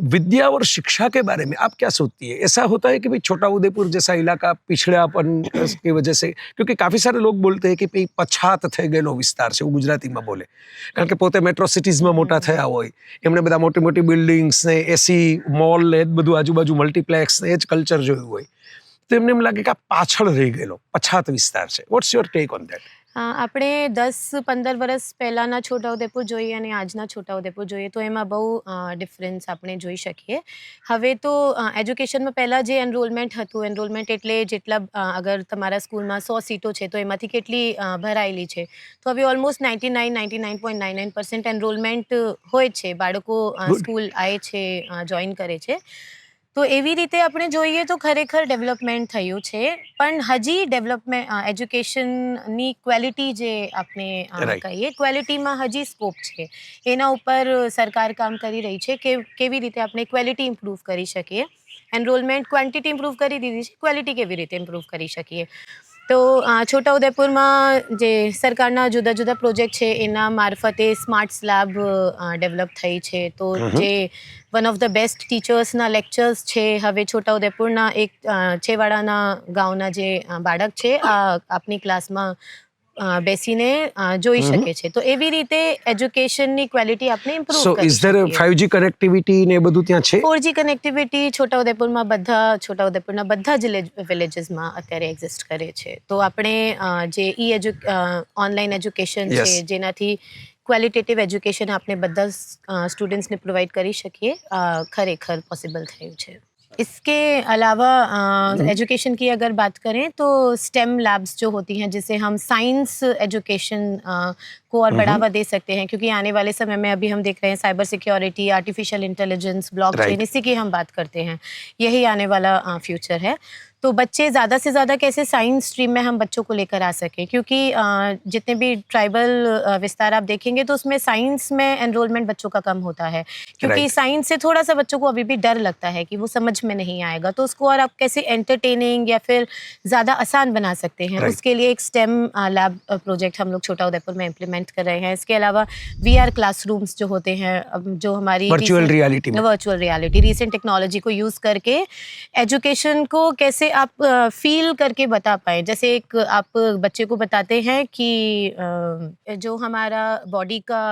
विद्या और शिक्षा के बारे में आप क्या सोचती है? ऐसा होता है कि भाई छोटा उदयपुर जैसा इलाका पिछड़ापन की वजह से, क्योंकि काफी सारे लोग बोलते हैं कि भाई पछात थे गेलो विस्तार से, वो गुजराती में बोले, कारण के पोते मेट्रो सिटीजમાં મોટા થયા હોય, એમણે બધા મોટી મોટી બિલ્ડિંગ્સ ને એસી મોલ ને બધું આજુબાજુ મલ્ટીપ્લેક્સ ને એ જ કલ્ચર જોયું હોય, તો એમને એમ લાગે કે આ પાછળ રહી ગયેલો પછાત વિસ્તાર છે. What's your take on that? આપણે 10-15 વર્ષ પહેલાંના છોટાઉદેપુર જોઈએ અને આજના છોટાઉદેપુર જોઈએ તો એમાં બહુ ડિફરન્સ આપણે જોઈ શકીએ. હવે તો એજ્યુકેશનમાં પહેલાં જે એનરોલમેન્ટ હતું, એનરોલમેન્ટ એટલે જેટલા અગર તમારા સ્કૂલમાં 100 સીટો છે તો એમાંથી કેટલી ભરાયેલી છે, તો હવે ઓલમોસ્ટ 99.99% એનરોલમેન્ટ હોય છે, બાળકો સ્કૂલ આવે છે, જોઈન કરે છે. તો એવી રીતે આપણે જોઈએ તો ખરેખર ડેવલપમેન્ટ થયું છે, પણ હજી ડેવલપમેન્ટ એજ્યુકેશનની ક્વોલિટી જે આપણે Right. કહીએ ક્વોલિટીમાં હજી સ્કોપ છે. એના ઉપર સરકાર કામ કરી રહી છે કે કેવી રીતે આપણે ક્વોલિટી ઇમ્પ્રૂવ કરી શકીએ. એનરોલમેન્ટ ક્વોન્ટિટી ઇમ્પ્રૂવ કરી દીધી છે, ક્વોલિટી કેવી રીતે ઇમ્પ્રૂવ કરી શકીએ. તો છોટાઉદેપુરમાં જે સરકારના જુદા જુદા પ્રોજેક્ટ છે એના મારફતે સ્માર્ટ સ્લેબ ડેવલપ થઈ છે. તો જે વન ઓફ ધ બેસ્ટ ટીચર્સના લેક્ચર્સ છે, હવે છોટાઉદેપુરના એક છેવાડાના ગામના જે બાળક છે આપની ક્લાસમાં બેસીને જોઈ શકે છે. તો એવી રીતે એજ્યુકેશનની ક્વોલિટી આપણે ઇમ્પ્રૂવ સો કરી ઇઝ ધેર શકીએ. 5G કનેક્ટિવિટી ને એ બધું ત્યાં છે? 4G કનેક્ટિવિટી છોટાઉદેપુરના બધા જ વિલેજીસમાં અત્યારે એક્ઝિસ્ટ કરે છે. તો આપણે જે ઓનલાઈન એજ્યુકેશન છે, Yes. જેનાથી ક્વોલિટેટિવ એજ્યુકેશન આપણે બધા स्टूडेंट्स ने प्रोवाइड करी શકીએ, खरेखर पॉसिबल થયું છે. इसके अलावा एजुकेशन की अगर बात करें तो स्टेम लैब्स जो होती हैं, जिसे हम साइंस एजुकेशन को और बढ़ावा दे सकते हैं, क्योंकि आने वाले समय में अभी हम देख रहे हैं cyber security, artificial intelligence, blockchain, Right. इसी की हम बात करते हैं, यही आने वाला फ्यूचर है. तो बच्चे ज़्यादा से ज़्यादा कैसे साइंस स्ट्रीम में हम बच्चों को लेकर आ सकें, क्योंकि जितने भी ट्राइबल विस्तार आप देखेंगे तो उसमें साइंस में एनरोलमेंट बच्चों का कम होता है, क्योंकि Right. साइंस से थोड़ा सा बच्चों को अभी भी डर लगता है कि वो समझ में नहीं आएगा, तो उसको और आप कैसे एंटरटेनिंग या फिर ज़्यादा आसान बना सकते हैं। Right. उसके लिए एक स्टेम लैब प्रोजेक्ट हम लोग छोटा उदयपुर में इम्प्लीमेंट कर रहे हैं। इसके अलावा VR क्लासरूम्स जो होते हैं, जो हमारी वर्चुअल रियलिटी में वर्चुअल रियलिटी रिसेंट टेक्नोलॉजी को यूज़ करके एजुकेशन को कैसे आप फील करके बता पाए। जैसे एक आप बच्चे को बताते हैं कि जो हमारा बॉडी का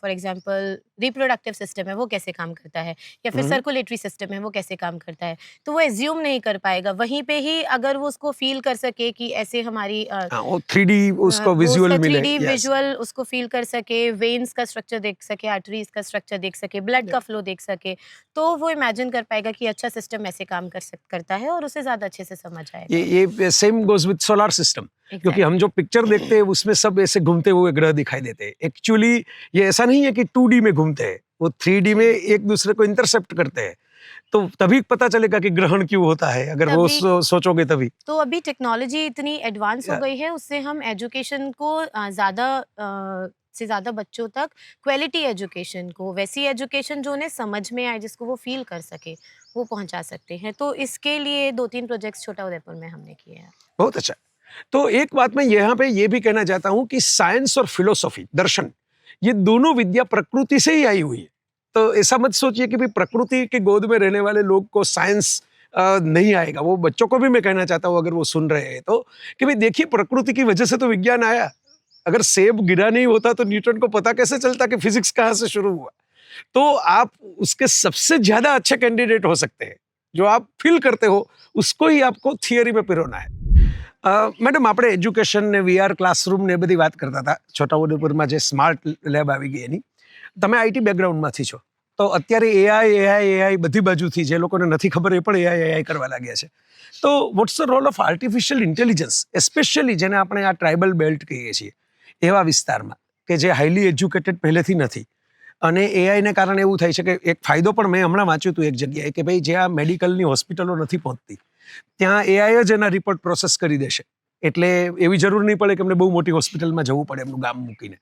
फॉर एग्जांपल रिप्रोडक्टिव सिस्टम है वो कैसे काम करता है, या फिर सर्कुलेटरी सिस्टम है वो कैसे काम करता है, तो वो एज्यूम नहीं कर पाएगा। वहीं पे ही अगर वो उसको फील कर सके कि ऐसे हमारी वो 3D उसको विजुअल मिले, 3D yes. विजुअल उसको फील कर सके, वेन्स का स्ट्रक्चर देख सके, आर्टरीज का स्ट्रक्चर देख सके, ब्लड का फ्लो देख सके, तो वो इमेजिन कर पाएगा कि अच्छा सिस्टम ऐसे काम करता है और उसे ज्यादा अच्छे से समझ आएगा। ये same goes with solar system, क्योंकि हम जो पिक्चर देखते हैं उसमें सब ऐसे घूमते हुए ग्रह दिखाई देते हैं। एक्चुअली ये ऐसा नहीं है कि 2D में घूमते हैं, वो 3D में एक दूसरे को इंटरसेप्ट करते हैं, तो तभी पता चलेगा कि ग्रहण क्यों होता है, अगर वो सोचोगे तभी। तो अभी टेक्नोलॉजी इतनी एडवांस हो गई है, उससे हम एजुकेशन को ज्यादा से ज्यादा बच्चों तक क्वालिटी एजुकेशन को, वैसी एजुकेशन जो उन्हें समझ में आए, जिसको वो फील कर सके, वो पहुंचा सकते हैं। तो इसके लिए 2-3 प्रोजेक्ट्स छोटा उदयपुर में हमने किए हैं। बहुत अच्छा। तो एक बात मैं यहाँ पे ये भी कहना चाहता हूँ कि साइंस और फिलोसॉफी, दर्शन, ये दोनों विद्या प्रकृति से ही आई हुई है। तो ऐसा मत सोचिए कि भाई प्रकृति के गोद में रहने वाले लोग को साइंस नहीं आएगा। वो बच्चों को भी मैं कहना चाहता हूँ, अगर वो सुन रहे हैं तो, कि भाई देखिए प्रकृति की वजह से तो विज्ञान आया। अगर सेब गिरा नहीं होता तो न्यूटन को पता कैसे चलता कि फिजिक्स कहाँ से शुरू हुआ। तो आप उसके सबसे ज्यादा अच्छे कैंडिडेट हो सकते हैं। जो आप फील करते हो उसको ही आपको थियरी में पिरोना है। मैडम, આપણે એજ્યુકેશન ને VR ક્લાસરૂમ ને બધી વાત કરતા હતા, છોટાઉદેપુરમાં જે સ્માર્ટ લેબ આવી ગઈ એની. તમે IT બેકગ્રાઉન્ડમાંથી છો, તો અત્યારે AI બધી બાજુથી, જે લોકોને નથી ખબર એ પણ AI કરવા લાગ્યા છે. તો what's the role of artificial intelligence, especially જેને આપણે આ ટ્રાઇબલ બેલ્ટ કહીએ છીએ એવા વિસ્તારમાં કે જે હાઈલી એજ્યુકેટેડ પહેલેથી નથી, અને એઆઈને કારણે એવું થાય છે કે એક ફાયદો પણ મેં હમણાં વાંચ્યું હતું એક જગ્યાએ કે ભાઈ જ્યાં મેડિકલની હોસ્પિટલો નથી પહોંચતી ત્યાં એઆઈ જ એના રિપોર્ટ પ્રોસેસ કરી દેશે, એટલે એવી જરૂર નહીં પડે કે એમને બહુ મોટી હોસ્પિટલમાં જવું પડે એમનું ગામ મૂકીને.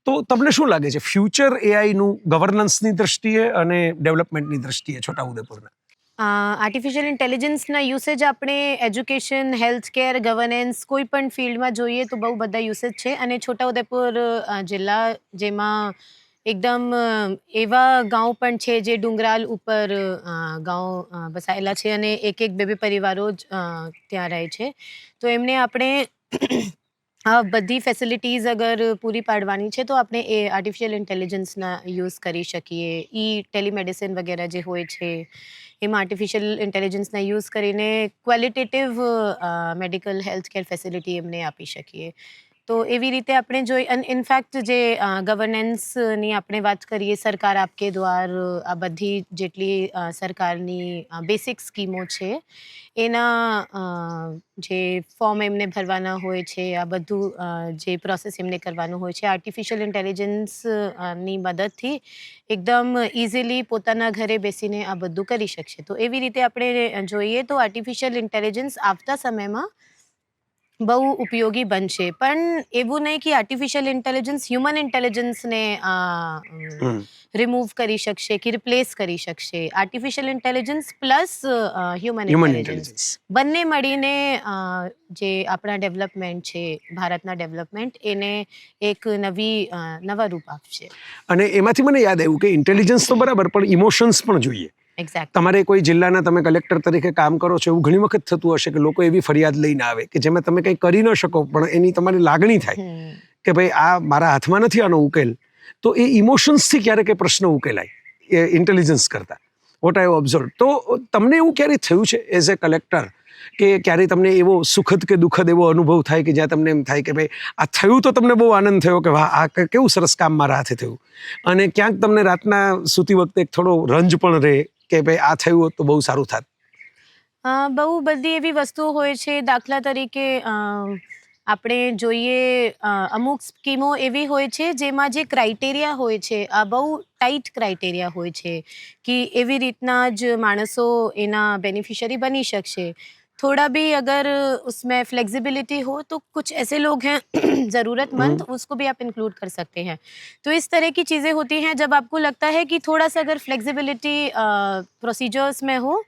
તો તમને શું લાગે છે ફ્યુચર એઆઈનું ગવર્નન્સની દ્રષ્ટિએ અને ડેવલપમેન્ટની દ્રષ્ટિએ છોટાઉદેપુરના? આર્ટિફિશિયલ ઇન્ટેલિજન્સના યુસેજ આપણે એજ્યુકેશન, હેલ્થ કેર, ગવર્નન્સ કોઈ પણ ફિલ્ડમાં જોઈએ તો બહુ બધા યુસેજ છે. અને છોટાઉદેપુર જિલ્લા જેમાં એકદમ એવા ગાંવ પણ છે જે ડુંગરાલ ઉપર ગાંવ બસાયેલા છે અને એક બે પરિવારો જ ત્યાં રહે છે. તો એમને આપણે આ બધી ફેસિલિટીઝ અગર પૂરી પાડવાની છે તો આપણે એ આર્ટિફિશિયલ ઇન્ટેલિજન્સના યુઝ કરી શકીએ. ટેલિમેડિસિન વગેરે જે હોય છે એમાં આર્ટિફિશિયલ ઇન્ટેલિજન્સના યુઝ કરીને qualitative medical health care facility એમને આપી શકીએ. તો એવી રીતે આપણે જોઈ, અને ઇનફેક્ટ જે ગવર્નન્સની આપણે વાત કરીએ, સરકાર આપકે દ્વાર, આ બધી જેટલી સરકારની બેસિક સ્કીમો છે એના જે ફોર્મ એમને ભરવાના હોય છે, આ બધું જે પ્રોસેસ એમને કરવાનું હોય છે, આર્ટિફિશિયલ ઇન્ટેલિજન્સની મદદથી એકદમ ઇઝીલી પોતાના ઘરે બેસીને આ બધું કરી શકશે. તો એવી રીતે આપણે જોઈએ તો આર્ટિફિશિયલ ઇન્ટેલિજન્સ આવતા સમયમાં બહુ ઉપયોગી બનશે. પણ એવું નહીં કે આર્ટિફિશિયલ ઇન્ટેલિજન્સ હ્યુમન ઇન્ટેલિજન્સને રિમૂવ કરી શકશે કે રિપ્લેસ કરી શકશે. Artificial intelligence plus human intelligence બંને મળીને જે આપણા ડેવલપમેન્ટ છે, ભારતના ડેવલપમેન્ટ, એને એક નવા રૂપ આપશે. અને એમાંથી મને યાદ આવ્યું કે ઇન્ટેલિજન્સ તો બરાબર, પણ ઇમોશન્સ પણ જોઈએ. તમારે કોઈ જિલ્લાના તમે કલેક્ટર તરીકે કામ કરો છો, એવું ઘણી વખત થતું હશે કે લોકો એવી ફરિયાદ લઈને આવે કે જેમાં તમે કંઈ કરી ન શકો પણ એની તમારી લાગણી થાય કે ભાઈ આ મારા હાથમાં નથી આનો ઉકેલ. તો એ ઇમોશન્સથી ક્યારેક એ પ્રશ્ન ઉકેલાય ઇન્ટેલિજન્સ કરતા, વોટ આઈ ઓબ્ઝર્વ. તો તમને એવું ક્યારે થયું છે એઝ એ કલેક્ટર કે ક્યારે તમને એવો સુખદ કે દુઃખદ એવો અનુભવ થાય કે જ્યાં તમને એમ થાય કે ભાઈ આ થયું તો તમને બહુ આનંદ થયો કે વાહ આ કેવું સરસ કામ મારા હાથે થયું, અને ક્યાંક તમને રાતના સૂતી વખતે થોડો રંજ પણ રહે કે ભાઈ આ થયું હોત તો બહુ સારું થાત? બહુ બધી એવી વસ્તુઓ હોય છે. દાખલા તરીકે આપણે જોઈએ અમુક સ્કીમો એવી હોય છે જેમાં જે ક્રાઇટેરિયા હોય છે આ બહુ ટાઈટ ક્રાઇટેરિયા હોય છે કે એવી રીતના જ માણસો એના બેનિફિશરી બની શકશે. थोड़ा भी अगर उसमें फ्लेक्सिबिलिटी हो तो कुछ ऐसे लोग हैं ज़रूरतमंद, उसको भी आप इंक्लूड कर सकते हैं। तो इस तरह की चीज़ें होती हैं जब आपको लगता है कि थोड़ा सा अगर फ्लेक्सिबिलिटी प्रोसीजर्स में हो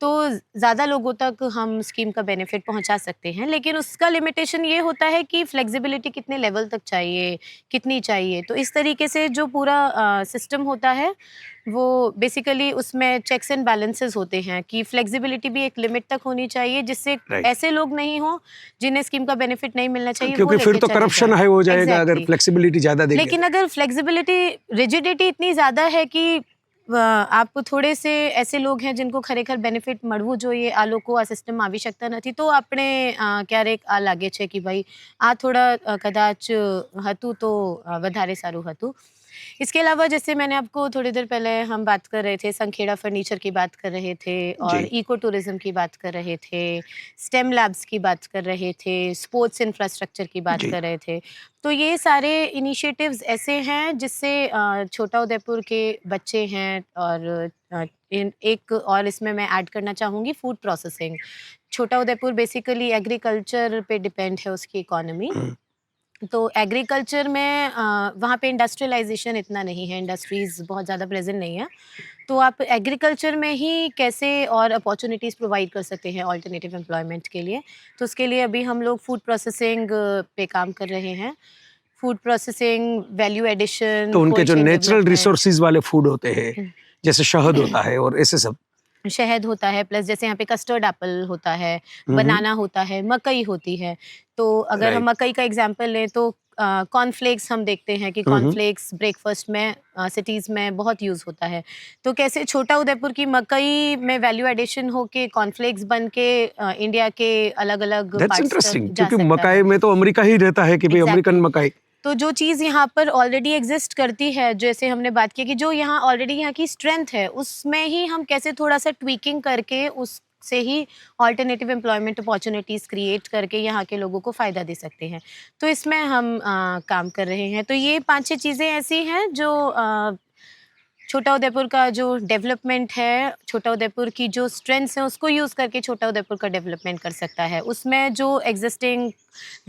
तो ज़्यादा लोगों तक हम स्कीम का बेनिफिट पहुंचा सकते हैं। लेकिन उसका लिमिटेशन ये होता है कि फ्लेक्सिबिलिटी कितने लेवल तक चाहिए, कितनी चाहिए। तो इस तरीके से जो पूरा सिस्टम होता है वो बेसिकली उसमें चेक्स एंड बैलेंसेस होते हैं कि फ्लेक्सिबिलिटी भी एक लिमिट तक होनी चाहिए, जिससे Right. ऐसे लोग नहीं हो जिन्हें स्कीम का बेनिफिट नहीं मिलना चाहिए, क्योंकि वो फिर लेके तो चले करप्शन जाएं। हाई हो जाएगा अगर Exactly. फ्लेक्सिबिलिटी ज्यादा देंगे। लेकिन अगर फ्लेक्सिबिलिटी रिजिडिटी इतनी ज़्यादा है कि आप थोड़े से ऐसे लोग हैं जिनको ખરેખર બેનિફિટ મળવું જોઈએ, આ લોકો આ સિસ્ટમ આવશ્યકતા નથી, તો આપણે ક્યારેક આ લાગે છે કે ભાઈ આ થોડા કદાચ હતું તો વધારે સારું હતું। इसके अलावा जैसे मैंने आपको थोड़ी देर पहले हम बात कर रहे थे, संखेड़ा फर्नीचर की बात कर रहे थे और जी। इको टूरिज्म की बात कर रहे थे, स्टेम लैब्स की बात कर रहे थे, स्पोर्ट्स इंफ्रास्ट्रक्चर की बात जी। कर रहे थे। तो ये सारे इनिशिएटिव्स ऐसे हैं जिससे छोटा उदयपुर के बच्चे हैं और एक और इसमें मैं ऐड करना चाहूँगी फूड प्रोसेसिंग। छोटा उदयपुर बेसिकली एग्रीकल्चर पे डिपेंड है उसकी इकोनॉमी। तो एग्रीकल्चर में वहाँ पे इंडस्ट्रियलाइजेशन इतना नहीं है, इंडस्ट्रीज़ बहुत ज़्यादा प्रेजेंट नहीं है। तो आप एग्रीकल्चर में ही कैसे और अपॉर्चुनिटीज़ प्रोवाइड कर सकते हैं ऑल्टरनेटिव एम्प्लॉयमेंट के लिए। तो उसके लिए अभी हम लोग फूड प्रोसेसिंग पे काम कर रहे हैं। फूड प्रोसेसिंग, वैल्यू एडिशन, तो उनके कोल्ड जो चेन नेचुरल डेवलपमेंट, रिसोर्सेज वाले फूड होते हैं, जैसे शहद होता है और ऐसे सब। शहद होता है, प्लस जैसे यहाँ पे कस्टर्ड एप्पल होता है, हम्म। बनाना होता है, मकई होती है। तो अगर हम राइट। मकई का एग्जांपल लें तो कॉर्नफ्लेक्स हम देखते हैं कि कॉर्नफ्लेक्स ब्रेकफास्ट में सिटीज़ में बहुत यूज़ होता है। तो कैसे छोटा उदयपुर की मकई में वैल्यू एडिशन होके कॉर्नफ्लेक्स बन के इंडिया के अलग-अलग दैट्स पार्ट्स तक इंटरेस्टिंग, जा क्योंकि सकता मकाई है। में तो अमेरिका ही रहता है कि भाई अमेरिकन एग्जैक्टली। मकाई। तो जो चीज़ यहाँ पर ऑलरेडी एग्जिस्ट करती है, जैसे हमने बात की कि जो यहाँ ऑलरेडी यहाँ की स्ट्रेंथ है, उसमें ही हम कैसे थोड़ा सा ट्वीकिंग करके उससे ही ऑल्टरनेटिव एम्प्लॉयमेंट अपॉर्चुनिटीज़ क्रिएट करके यहाँ के लोगों को फ़ायदा दे सकते हैं। तो इसमें हम काम कर रहे हैं। तो ये 5-6 चीज़ें ऐसी हैं जो छोटा उदयपुर का जो डेवलपमेंट है, छोटा उदयपुर की जो स्ट्रेंथ्स हैं उसको यूज़ करके छोटा उदयपुर का डेवलपमेंट कर सकता है। उसमें जो एग्जिस्टिंग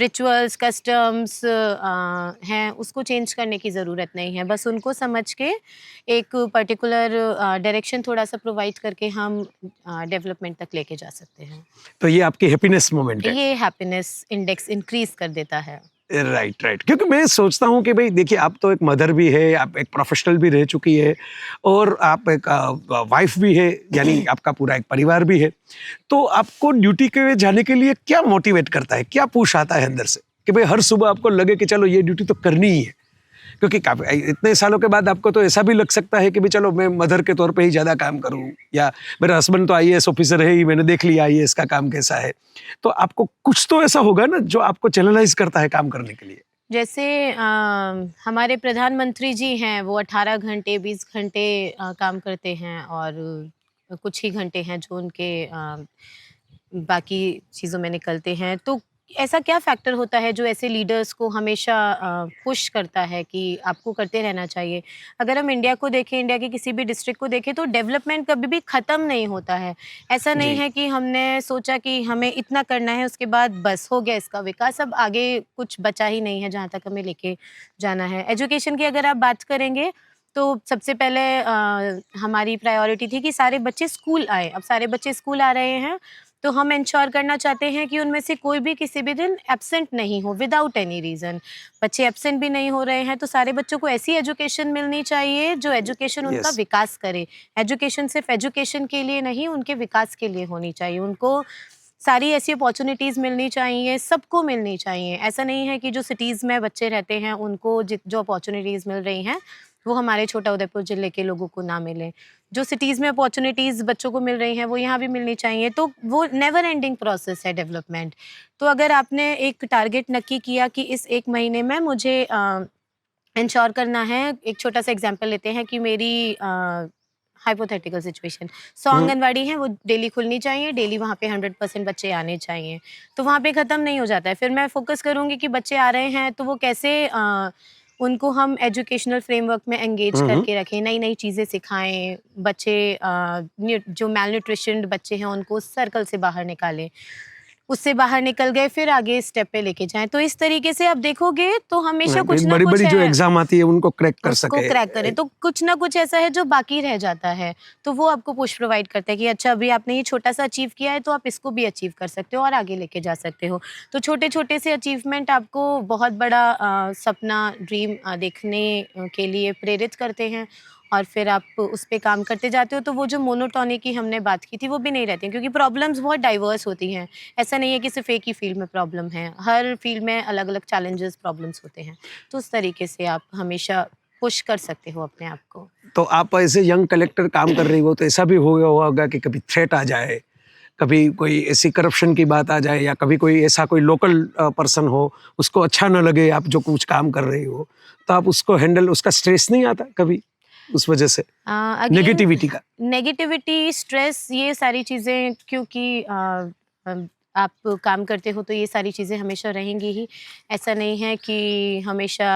रिचुअल्स, कस्टम्स हैं उसको चेंज करने की ज़रूरत नहीं है। बस उनको समझ के एक पर्टिकुलर डायरेक्शन थोड़ा-सा प्रोवाइड करके हम डेवलपमेंट तक लेके जा सकते हैं। तो ये आपकी हैप्पीनेस मोमेंट है। ये हैप्पीनेस इंडेक्स इंक्रीज़ कर देता है। राइट राइट, क्योंकि मैं सोचता हूँ कि भाई देखिए, आप तो एक मदर भी है, आप एक प्रोफेशनल भी रह चुकी है और आप एक वाइफ भी है, यानी आपका पूरा एक परिवार भी है। तो आपको ड्यूटी के जाने के लिए क्या मोटिवेट करता है, क्या पुश आता है अंदर से कि भाई हर सुबह आपको लगे कि चलो ये ड्यूटी तो करनी ही है? क्योंकि इतने सालों के बाद आपको तो ऐसा भी लग सकता है कि भाई चलो मैं मदर के तौर पे ही ज़्यादा काम करूं, या मेरा हस्बैंड तो आईएएस ऑफिसर है ही, मैंने देख लिया आईएएस का काम कैसा है। तो आपको कुछ तो ऐसा होगा ना जो आपको चैनलाइज करता है काम करने के लिए। जैसे हमारे प्रधानमंत्री जी हैं, वो 18 घंटे 20 घंटे काम करते हैं और कुछ ही घंटे हैं जो उनके बाकी चीज़ों में निकलते हैं। तो ऐसा क्या फैक्टर होता है जो ऐसे लीडर्स को हमेशा पुश करता है कि आपको करते रहना चाहिए? अगर हम इंडिया को देखें, इंडिया के किसी भी डिस्ट्रिक्ट को देखें, तो डेवलपमेंट कभी भी ख़त्म नहीं होता है। ऐसा नहीं जी। है कि हमने सोचा कि हमें इतना करना है, उसके बाद बस हो गया इसका विकास, अब आगे कुछ बचा ही नहीं है जहाँ तक हमें लेके जाना है। एजुकेशन की अगर आप बात करेंगे, तो सबसे पहले हमारी प्रायोरिटी थी कि सारे बच्चे स्कूल आएँ। अब सारे बच्चे स्कूल आ रहे हैं, तो हम इंश्योर करना चाहते हैं कि उनमें से कोई भी किसी भी दिन एब्सेंट नहीं हो विदाउट एनी रीज़न। बच्चे एब्सेंट भी नहीं हो रहे हैं, तो सारे बच्चों को ऐसी एजुकेशन मिलनी चाहिए जो एजुकेशन उनका यस। विकास करे। एजुकेशन सिर्फ एजुकेशन के लिए नहीं, उनके विकास के लिए होनी चाहिए। उनको सारी ऐसी अपॉर्चुनिटीज़ मिलनी चाहिए, सबको मिलनी चाहिए। ऐसा नहीं है कि जो सिटीज़ में बच्चे रहते हैं उनको जो अपॉर्चुनिटीज़ मिल रही हैं वो हमारे छोटा उदयपुर ज़िले के लोगों को ना मिलें। जो सिटीज़ में अपॉर्चुनिटीज़ बच्चों को मिल रही हैं वो यहाँ भी मिलनी चाहिए। तो वो नेवर एंडिंग प्रोसेस है डेवलपमेंट। तो अगर आपने एक टारगेट नक्की किया कि इस 1 महीने में मुझे इंश्योर करना है, एक छोटा-सा एग्ज़ाम्पल लेते हैं कि मेरी हाइपोथेटिकल सिचुएशन 100 आंगनवाड़ी हैं, वो डेली खुलनी चाहिए, डेली वहाँ पे 100% बच्चे आने चाहिए। तो वहाँ पे ख़त्म नहीं हो जाता है। फिर मैं फ़ोकस करूँगी कि बच्चे आ रहे हैं तो वो कैसे उनको हम एजुकेशनल फ्रेमवर्क में एंगेज करके रखें, नई नई चीज़ें सिखाएं, बच्चे जो मैल न्यूट्रिशन बच्चे हैं उनको उस सर्कल से बाहर निकालें, उससे बाहर निकल गए फिर आगे स्टेप पे लेके जाएं। तो इस तरीके से आप देखोगे तो हमेशा कुछ ना बड़ी कुछ बड़ी जो है, एग्जाम आती है उनको क्रैक कर उसको सके। क्रैक करें तो कुछ ना कुछ ऐसा है जो बाकी रह जाता है, तो वो आपको पुश प्रोवाइड करता है कि अच्छा अभी आपने ये छोटा सा अचीव किया है तो आप इसको भी अचीव कर सकते हो और आगे लेके जा सकते हो। तो छोटे छोटे से अचीवमेंट आपको बहुत बड़ा सपना ड्रीम देखने के लिए प्रेरित करते हैं और फिर आप उस पे काम करते जाते हो, तो वो जो मोनोटोनी की हमने बात की थी वो भी नहीं रहती, क्योंकि प्रॉब्लम्स बहुत डाइवर्स होती हैं। ऐसा नहीं है कि सिर्फ एक ही फील्ड में प्रॉब्लम है, हर फील्ड में अलग अलग चैलेंजेस प्रॉब्लम्स होते हैं। तो उस तरीके से आप हमेशा पुश कर सकते हो अपने आप को। तो आप ऐसे यंग कलेक्टर काम कर रही हो तो ऐसा भी हो गया होगा कि कभी थ्रेट आ जाए, कभी कोई ऐसी करप्शन की बात आ जाए, या कभी कोई ऐसा कोई लोकल पर्सन हो उसको अच्छा ना लगे आप जो कुछ काम कर रही हो, तो आप उसको हैंडल, उसका स्ट्रेस नहीं आता कभी उस वजह से, नेगेटिविटी का? नेगेटिविटी, स्ट्रेस, ये सारी चीज़ें क्योंकि आप काम करते हो तो ये सारी चीज़ें हमेशा रहेंगी ही। ऐसा नहीं है कि हमेशा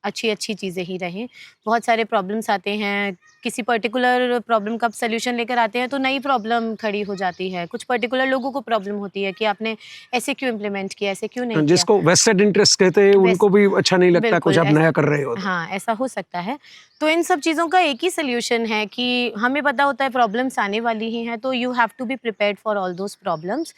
अच्छी अच्छी चीज़ें ही रहें। बहुत सारे प्रॉब्लम्स आते हैं, किसी पर्टिकुलर प्रॉब्लम का आप सल्यूशन लेकर आते हैं तो नई प्रॉब्लम खड़ी हो जाती है। कुछ पर्टिकुलर लोगों को प्रॉब्लम होती है कि आपने ऐसे क्यों इम्प्लीमेंट किया, ऐसे क्यों नहीं किया। जिसको वेस्टेड इंटरेस्ट कहते हैं उनको भी अच्छा नहीं लगता कुछ बिल्कुल आप नया कर रहे हो तो। हाँ, ऐसा हो सकता है। तो इन सब चीज़ों का एक ही सॉल्यूशन है कि हमें पता होता है प्रॉब्लम्स आने वाली ही हैं, तो you have to be prepared for all those problems.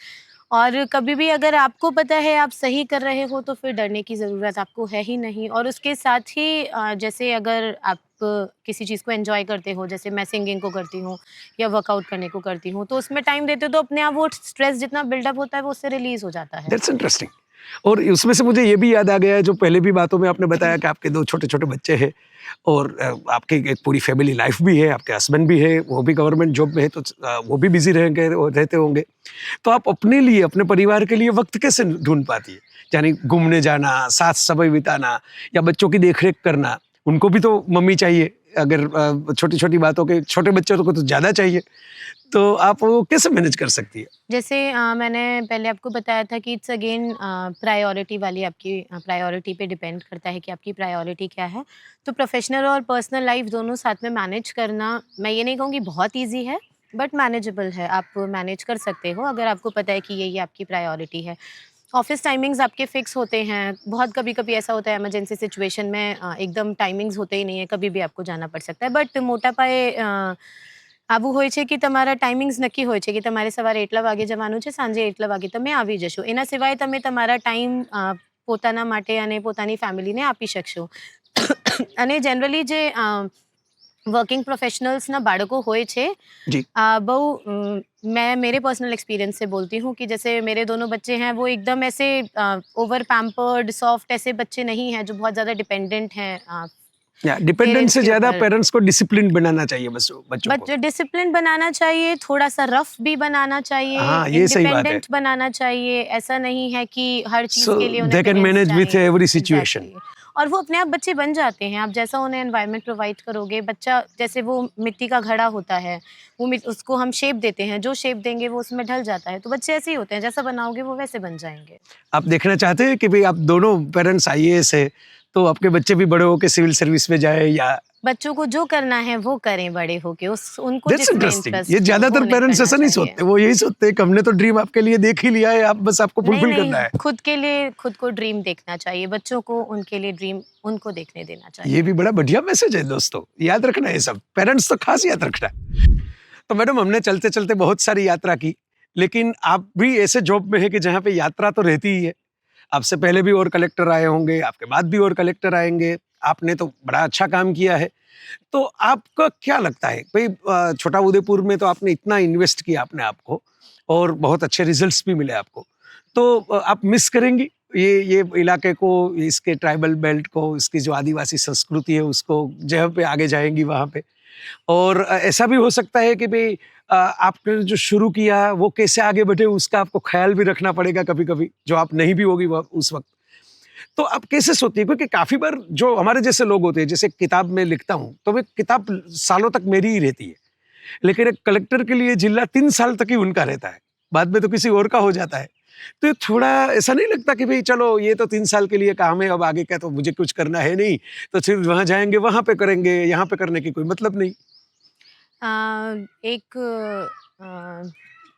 और कभी भी अगर आपको पता है आप सही कर रहे हो तो फिर डरने की ज़रूरत आपको है ही नहीं। और उसके साथ ही जैसे अगर आप किसी चीज़ को एन्जॉय करते हो, जैसे मैं सिंगिंग को करती हूँ या वर्कआउट करने को करती हूँ, तो उसमें टाइम देते हो तो अपने आप वो स्ट्रेस जितना बिल्डअप होता है वो उससे रिलीज़ हो जाता है। That's interesting. और उसमें से मुझे ये भी याद आ गया है, जो पहले भी बातों में आपने बताया कि आपके 2 छोटे-छोटे बच्चे हैं और आपकी एक पूरी फैमिली लाइफ भी है, आपके हस्बैंड भी है, वो भी गवर्नमेंट जॉब में है, तो वो भी बिज़ी रहेंगे और रहते होंगे। तो आप अपने लिए, अपने परिवार के लिए वक़्त कैसे ढूँढ पाती है? यानी घूमने जाना, साथ समय बिताना या बच्चों की देख-रेख करना, उनको भी तो मम्मी चाहिए। अगर छोटी-छोटी बातों के, छोटे बच्चों को तो ज़्यादा चाहिए, तो आप वो कैसे मैनेज कर सकती है? जैसे मैंने पहले आपको बताया था कि इट्स अगेन प्रायोरिटी वाली, आपकी प्रायोरिटी पे डिपेंड करता है कि आपकी प्रायोरिटी क्या है। तो प्रोफेशनल और पर्सनल लाइफ दोनों साथ में मैनेज करना, मैं ये नहीं कहूँगी बहुत ईजी है, बट मैनेजेबल है। आप मैनेज कर सकते हो अगर आपको पता है कि ये आपकी प्रायोरिटी है। ऑफिस टाइमिंग्स आपके फिक्स होते हैं। बहुत कभी कभी ऐसा होता है इमरजेंसी सिचुएशन में एकदम टाइमिंग्स होते ही नहीं है, कभी भी आपको जाना पड़ सकता है। बट મોટા પાયે આવું હોય છે કે તમારા ટાઈમિંગ્સ નક્કી હોય છે કે તમારે સવારે એટલા વાગે જવાનું છે, સાંજે એટલા વાગે તમે આવી જશો. એના સિવાય તમે તમારા ટાઈમ પોતાના માટે અને પોતાની ફેમિલીને આપી શકશો. અને જનરલી જે વર્કિંગ પ્રોફેશનલ્સના બાળકો હોય છે, जी। बहु मैं मेरे पर्सनल एक्सपीरियंस से बोलती हूँ कि जैसे मेरे दोनों बच्चे हैं वो एकदम ऐसे ओवर पैम्पर्ड सॉफ्ट ऐसे बच्चे नहीं हैं जो बहुत ज़्यादा डिपेंडेंट हैं या डिपेंडेंट पेरेंट्स से के ज़्यादा ऊपर। पेरेंट्स को डिसिप्लिन बनाना चाहिए बस बच्चों बट को। डिसिप्लिन बनाना चाहिए, थोड़ा सा रफ भी बनाना चाहिए, हाँ, ये सही बात है। इंडिपेंडेंट बनाना चाहिए। ऐसा नहीं है कि हर चीज़ So के लिए they उन्हें can पेरेंट्स manage with चाहिए। every situation. Exactly. और वो अपने आप बच्चे बन जाते हैं। आप जैसा उन्हें एनवायरनमेंट प्रोवाइड करोगे, बच्चा जैसे वो मिट्टी का घड़ा होता है, वो उसको हम शेप देते हैं, जो शेप देंगे वो उसमें ढल जाता है। तो बच्चे ऐसे ही होते हैं, जैसा बनाओगे वो वैसे बन जाएंगे। आप देखना चाहते हैं कि भाई आप दोनों पेरेंट्स आईएएस है, तो आपके बच्चे भी बड़े होकर सिविल सर्विस में जाए, या बच्चों को जो करना है वो करें बड़े होके, उस उनको दैट्स जिसमें इंटरेस्टिंग। इंटरेस्ट ये हो ज्यादातर वो उन्हें पेरेंट्स करना ऐसा नहीं चाहिए। सोचते, वो यही सोचते हैं कि हमने तो ड्रीम आपके लिए देख ही लिया है, आप बस आपको नहीं फुलफिल करना है। नहीं, खुद के लिए खुद को ड्रीम देखना चाहिए, बच्चों को उनके लिए ड्रीम उनको देखने देना चाहिए। ये भी बड़ा बढ़िया मैसेज है दोस्तों, याद रखना है सब, पेरेंट्स तो खास याद रखना। तो मैडम, हमने चलते चलते बहुत सारी यात्रा की, लेकिन आप भी ऐसे जॉब में है कि जहाँ पे यात्रा तो रहती ही है। आपसे पहले भी और कलेक्टर आए होंगे, आपके बाद भी और कलेक्टर आएंगे, आपने तो बड़ा अच्छा काम किया है। तो आपका क्या लगता है भाई, छोटा उदयपुर में तो आपने इतना इन्वेस्ट किया अपने आप को और बहुत अच्छे रिजल्ट्स भी मिले आपको, तो आप मिस करेंगी ये इलाके को, इसके ट्राइबल बेल्ट को, इसकी जो आदिवासी संस्कृति है उसको, जहाँ पे आगे जाएंगी वहाँ पे? और ऐसा भी हो सकता है कि भाई आपने जो शुरू किया वो कैसे आगे बढ़े उसका आपको ख्याल भी रखना पड़ेगा कभी कभी, जो आप नहीं भी होगी उस वक्त। तो आप कैसे सोती है? क्योंकि काफी बार जो हमारे जैसे लोग होते हैं, जैसे किताब में लिखता हूँ तो वो किताब सालों तक मेरी ही रहती है, लेकिन एक कलेक्टर के लिए जिला 3 साल तक ही उनका रहता है, बाद में तो किसी और का हो जाता है। तो थोड़ा ऐसा नहीं लगता कि भाई चलो ये तो 3 साल के लिए काम है, अब आगे क्या, तो मुझे कुछ करना है नहीं, तो फिर वहाँ जाएंगे वहाँ पे करेंगे, यहाँ पे करने की कोई मतलब नहीं? एक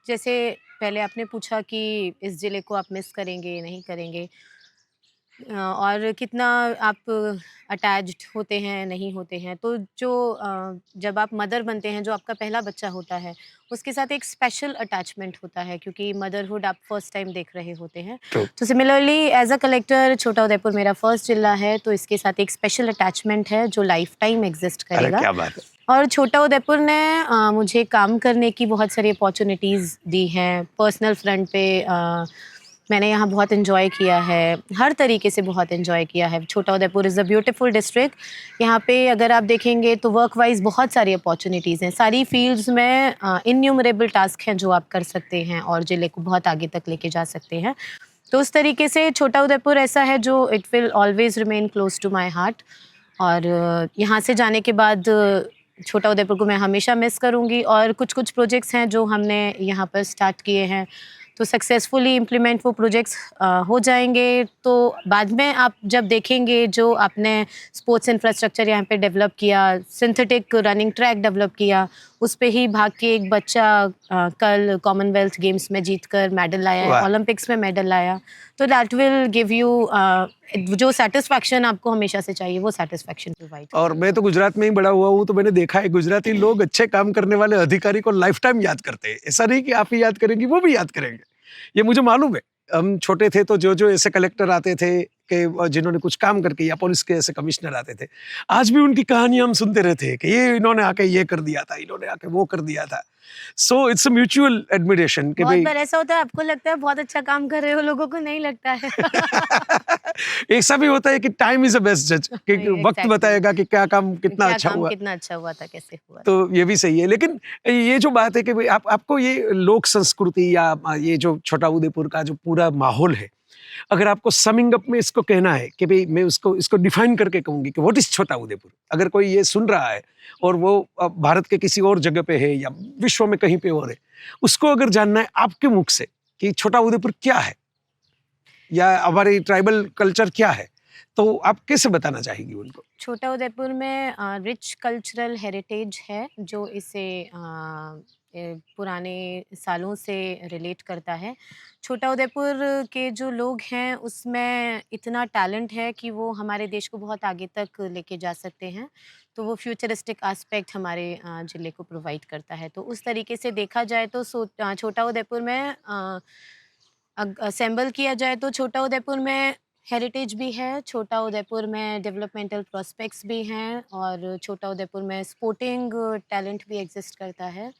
जैसे पहले आपने पूछा कि इस जिले को आप मिस करेंगे, नहीं करेंगे, और कितना आप अटैच्ड होते हैं, नहीं होते हैं। तो जो जब आप मदर बनते हैं, जो आपका पहला बच्चा होता है, उसके साथ एक स्पेशल अटैचमेंट होता है, क्योंकि मदरहुड आप फर्स्ट टाइम देख रहे होते हैं। True. तो सिमिलरली एज अ कलेक्टर छोटा उदयपुर मेरा फर्स्ट जिला है, तो इसके साथ एक स्पेशल अटैचमेंट है जो लाइफ टाइम एग्जिस्ट अरे करेगा। क्या बात है। और छोटा उदयपुर ने मुझे काम करने की बहुत सारी अपॉर्चुनिटीज़ दी हैं। पर्सनल फ्रंट पे मैंने यहाँ बहुत एंजॉय किया है, हर तरीके से बहुत एंजॉय किया है। छोटा Udaipur is a beautiful district. यहाँ पे अगर आप देखेंगे तो वर्क वाइज बहुत सारी अपॉर्चुनिटीज़ हैं। सारी फील्ड्स में इन्यूमरेबल टास्क हैं जो आप कर सकते हैं और ज़िले को बहुत आगे तक लेके जा सकते हैं। तो उस तरीके से छोटा उदयपुर ऐसा है जो it will always remain close to my heart. और यहाँ से जाने के बाद छोटा उदयपुर को मैं हमेशा मिस करूँगी। और कुछ कुछ प्रोजेक्ट्स हैं जो हमने यहाँ पर स्टार्ट किए हैं, तो सक्सेसफुली इम्प्लीमेंट वो प्रोजेक्ट्स हो जाएंगे। तो बाद में आप जब देखेंगे जो आपने स्पोर्ट्स इंफ्रास्ट्रक्चर यहाँ पे डेवलप किया, सिंथेटिक रनिंग ट्रैक डेवलप किया, उस पे ही भाग के एक बच्चा कल कॉमनवेल्थ गेम्स में जीतकर मेडल लाया है, वाह। ओलंपिक्स में मेडल लाया। तो दैट विल गिव यू जो सेटिस्फैक्शन आपको हमेशा से चाहिए, वो सेटिस्फैक्शन प्रोवाइड। और मैं तो गुजरात में ही बड़ा हुआ हूँ, तो मैंने देखा है गुजराती लोग अच्छे काम करने वाले अधिकारी को लाइफ टाइम याद करते हैं। ऐसा नहीं कि आप ही याद करेंगी, वो भी याद करेंगे, ये मुझे मालूम है। हम छोटे थे तो जो जो ऐसे कलेक्टर आते थे कि जिन्होंने कुछ काम करके, या पुलिस के ऐसे कमिश्नर आते थे, आज भी उनकी कहानियां हम सुनते रहते हैं कि ये इन्होंने आके ये कर दिया था, इन्होंने आके वो कर दिया था। So it's a mutual admiration कि बहुत भाई बार ऐसा होता है, आपको लगता है बहुत अच्छा काम कर रहे हो, लोगों को नहीं लगता है। ऐसा भी होता है कि टाइम इज अ बेस्ट जज, कि वक्त Exactly. बताएगा कि क्या काम कितना क्या अच्छा काम हुआ। कितना अच्छा हुआ था, कैसे हुआ था। तो ये भी सही है। लेकिन ये जो बात है कि भाई आपको ये लोक संस्कृति या ये जो छोटा उदयपुर का जो पूरा माहौल है, अगर आपको समिंग अप में इसको कहना है कि भाई मैं इसको डिफाइन करके कहूंगी कि व्हाट इज छोटा उदयपुर, अगर कोई ये सुन रहा है और वो भारत के किसी और जगह पे है या विश्व में कहीं पे और है, उसको अगर जानना है आपके मुख से कि छोटा उदयपुर क्या है या हमारी ट्राइबल कल्चर क्या है, तो आप कैसे बताना चाहेंगी उनको? छोटा उदयपुर में रिच कल्चरल हेरिटेज है जो इसे पुराने सालों से रिलेट करता है। छोटा उदयपुर के जो लोग हैं उसमें इतना टैलेंट है कि वो हमारे देश को बहुत आगे तक लेके जा सकते हैं। तो वो फ्यूचरिस्टिक एस्पेक्ट हमारे ज़िले को प्रोवाइड करता है। तो उस तरीके से देखा जाए तो छोटा उदयपुर में असेंबल किया जाए तो छोटा उदयपुर में हेरिटेज भी है, छोटा उदयपुर में डेवलपमेंटल प्रोस्पेक्ट्स भी हैं, और छोटा उदयपुर में स्पोर्टिंग टैलेंट भी एग्जिस्ट करता है।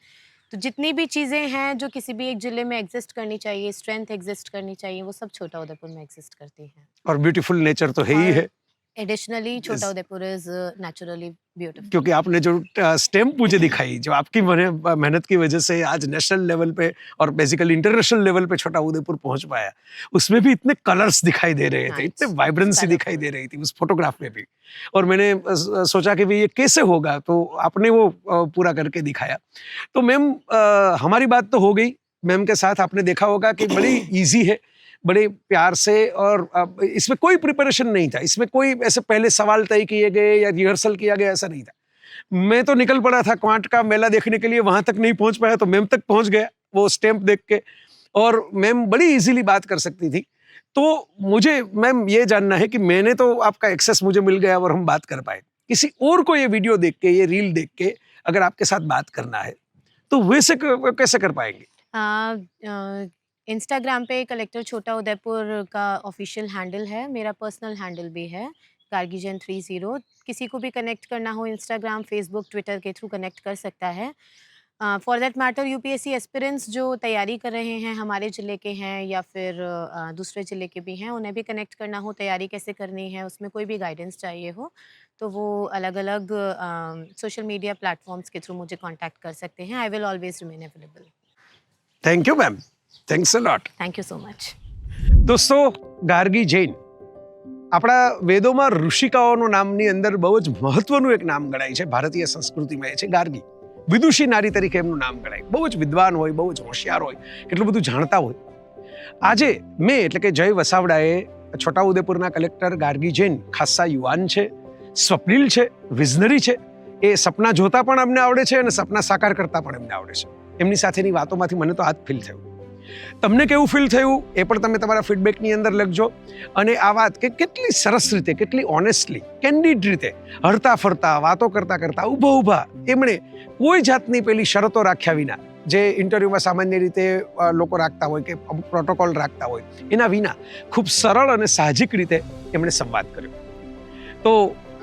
तो जितनी भी चीज़ें हैं जो किसी भी एक ज़िले में एग्जिस्ट करनी चाहिए, स्ट्रेंथ एग्जिस्ट करनी चाहिए, वो सब छोटा उदयपुर में एग्जिस्ट करती हैं। और ब्यूटीफुल नेचर तो है ही है, एडिशनली छोटा उदयपुर इज नेचुरली ब्यूटीफुल। क्योंकि आपने जो स्टेम्प मुझे दिखाई, जो आपकी मेहनत की वजह से आज नेशनल लेवल पे और बेसिकली इंटरनेशनल लेवल पे छोटा उदयपुर पहुंच पाया, उसमें भी इतने कलर्स दिखाई दे रहे थे, हाँ, इतने वाइब्रेंसी दिखाई दे रही थी उस फोटोग्राफ में भी। और मैंने सोचा कि भाई ये कैसे होगा, तो आपने वो पूरा करके दिखाया। तो मैम, हमारी बात तो हो गई, मैम के साथ आपने देखा होगा कि बड़ी ईजी है, बड़े प्यार से, और इसमें कोई प्रिपरेशन नहीं था, इसमें कोई ऐसे पहले सवाल तय किए गए या रिहर्सल किया गया, ऐसा नहीं था। मैं तो निकल पड़ा था क्वांट का मेला देखने के लिए, वहां तक नहीं पहुंच पाया तो मैम तक पहुंच गया वो स्टैंप देख के, और मैम बड़ी इजीली बात कर सकती थी। तो मुझे मैम ये जानना है कि मैंने तो आपका एक्सेस मुझे मिल गया और हम बात कर पाए, किसी और को ये वीडियो देख के, ये रील देख के अगर आपके साथ बात करना है तो वैसे कैसे कर पाएंगे? इंस्टाग्राम पे कलेक्टर छोटा उदयपुर का ऑफिशियल हैंडल है, मेरा पर्सनल हैंडल भी है गार्गीजन 30। किसी को भी कनेक्ट करना हो इंस्टाग्राम, फेसबुक, ट्विटर के थ्रू कनेक्ट कर सकता है। For that matter UPSC aspirants जो तैयारी कर रहे हैं, हमारे ज़िले के हैं या फिर दूसरे ज़िले के भी हैं, उन्हें भी कनेक्ट करना हो, तैयारी कैसे करनी है, उसमें कोई भी गाइडेंस चाहिए हो, तो वो अलग अलग सोशल मीडिया प्लेटफॉर्म्स के थ्रू मुझे कॉन्टैक्ट कर सकते हैं। I will always remain available. Thank you ma'am, thanks a lot. Thank you so much. દોસ્તો, ગાર્ગી જૈન આપણા વેદોમાં ઋષિકાઓનું નામની અંદર બહુ જ મહત્વનું એક નામ ગણાય છે ભારતીય સંસ્કૃતિમાં, એ છે ગાર્ગી. વિદુષી નારી તરીકે એમનું નામ ગણાય. બહુ જ વિદ્વાન હોય, બહુ જ હોશિયાર હોય, કેટલું બધું જાણતા હોય. આજે મેં એટલે કે જય વસાવડાએ છોટાઉદેપુરના કલેક્ટર ગાર્ગી જૈન ખાસ્સા યુવાન છે, સ્વપ્નિલ છે, વિઝનરી છે. એ સપના જોતા પણ અમને આવડે છે અને સપના સાકાર કરતા પણ એમને આવડે છે. એમની સાથેની વાતોમાંથી મને તો આ જ ફીલ થયું. તમને કેવું ફીલ થયું એ પણ તમે તમારા ફીડબેકની અંદર લખજો. અને આ વાત કે કેટલી સરસ રીતે, કેટલી ઓનેસ્ટલી, કેન્ડિડ રીતે, હરતા ફરતા વાતો કરતા કરતા ઊભા એમણે કોઈ જાતની પેલી શરતો રાખ્યા વિના, જે ઇન્ટરવ્યૂમાં સામાન્ય રીતે લોકો રાખતા હોય કે અમુક પ્રોટોકોલ રાખતા હોય, એના વિના ખૂબ સરળ અને સાહજિક રીતે એમણે સંવાદ કર્યો. તો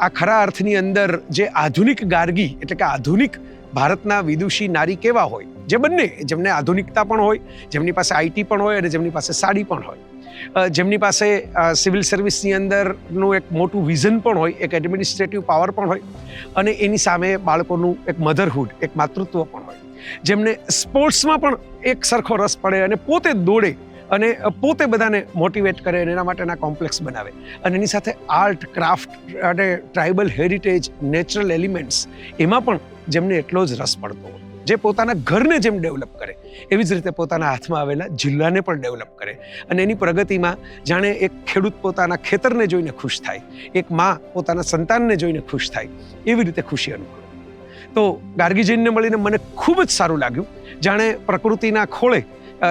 આ ખરા અર્થની અંદર જે આધુનિક ગાર્ગી એટલે કે આધુનિક ભારતના વિદુષી નારી કેવા હોય, જે બંને, જેમને આધુનિકતા પણ હોય, જેમની પાસે આઈટી પણ હોય અને જેમની પાસે સાડી પણ હોય, જેમની પાસે સિવિલ સર્વિસની અંદરનું એક મોટું વિઝન પણ હોય, એક એડમિનિસ્ટ્રેટિવ પાવર પણ હોય, અને એની સામે બાળકોનું એક મધરહુડ, એક માતૃત્વ પણ હોય, જેમને સ્પોર્ટ્સમાં પણ એક સરખો રસ પડે અને પોતે દોડે અને પોતે બધાને મોટિવેટ કરે અને એના માટેના કોમ્પ્લેક્સ બનાવે, અને એની સાથે આર્ટ, ક્રાફ્ટ અને ટ્રાઇબલ હેરિટેજ, નેચરલ એલિમેન્ટ્સ, એમાં પણ જેમને એટલો જ રસ પડતો હોય, જે પોતાના ઘરને જેમ ડેવલપ કરે એવી જ રીતે પોતાના હાથમાં આવેલા જિલ્લાને પણ ડેવલપ કરે, અને એની પ્રગતિમાં જાણે એક ખેડૂત પોતાના ખેતરને જોઈને ખુશ થાય, એક માં પોતાના સંતાનને જોઈને ખુશ થાય, એવી રીતે ખુશી અનુભવે. તો ગાર્ગી જૈનને મળીને મને ખૂબ જ સારું લાગ્યું. જાણે પ્રકૃતિના ખોળે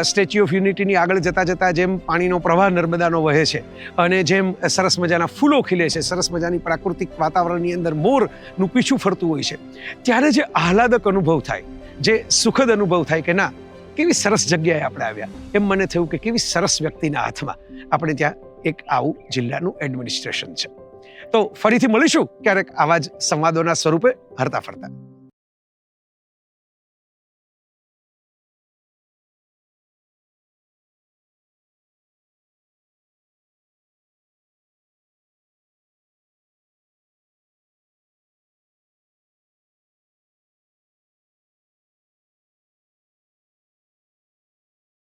સ્ટેચ્યુ ઓફ યુનિટીની આગળ જતાં જેમ પાણીનો પ્રવાહ નર્મદાનો વહે છે અને જેમ સરસ મજાના ફૂલો ખીલે છે, સરસ મજાની પ્રાકૃતિક વાતાવરણની અંદર મોરનું પીછું ફરતું હોય છે, ત્યારે જે આહલાદક અનુભવ થાય, જે સુખદ અનુભવ થાય કે ના, કેવી સરસ જગ્યાએ આપણે આવ્યા, એમ મને થયું કે કેવી સરસ વ્યક્તિના હાથમાં આપણે ત્યાં એક આવું જિલ્લાનું એડમિનિસ્ટ્રેશન છે. તો ફરીથી મળીશું ક્યારેક આવા જ સંવાદોના સ્વરૂપે હરતા ફરતા.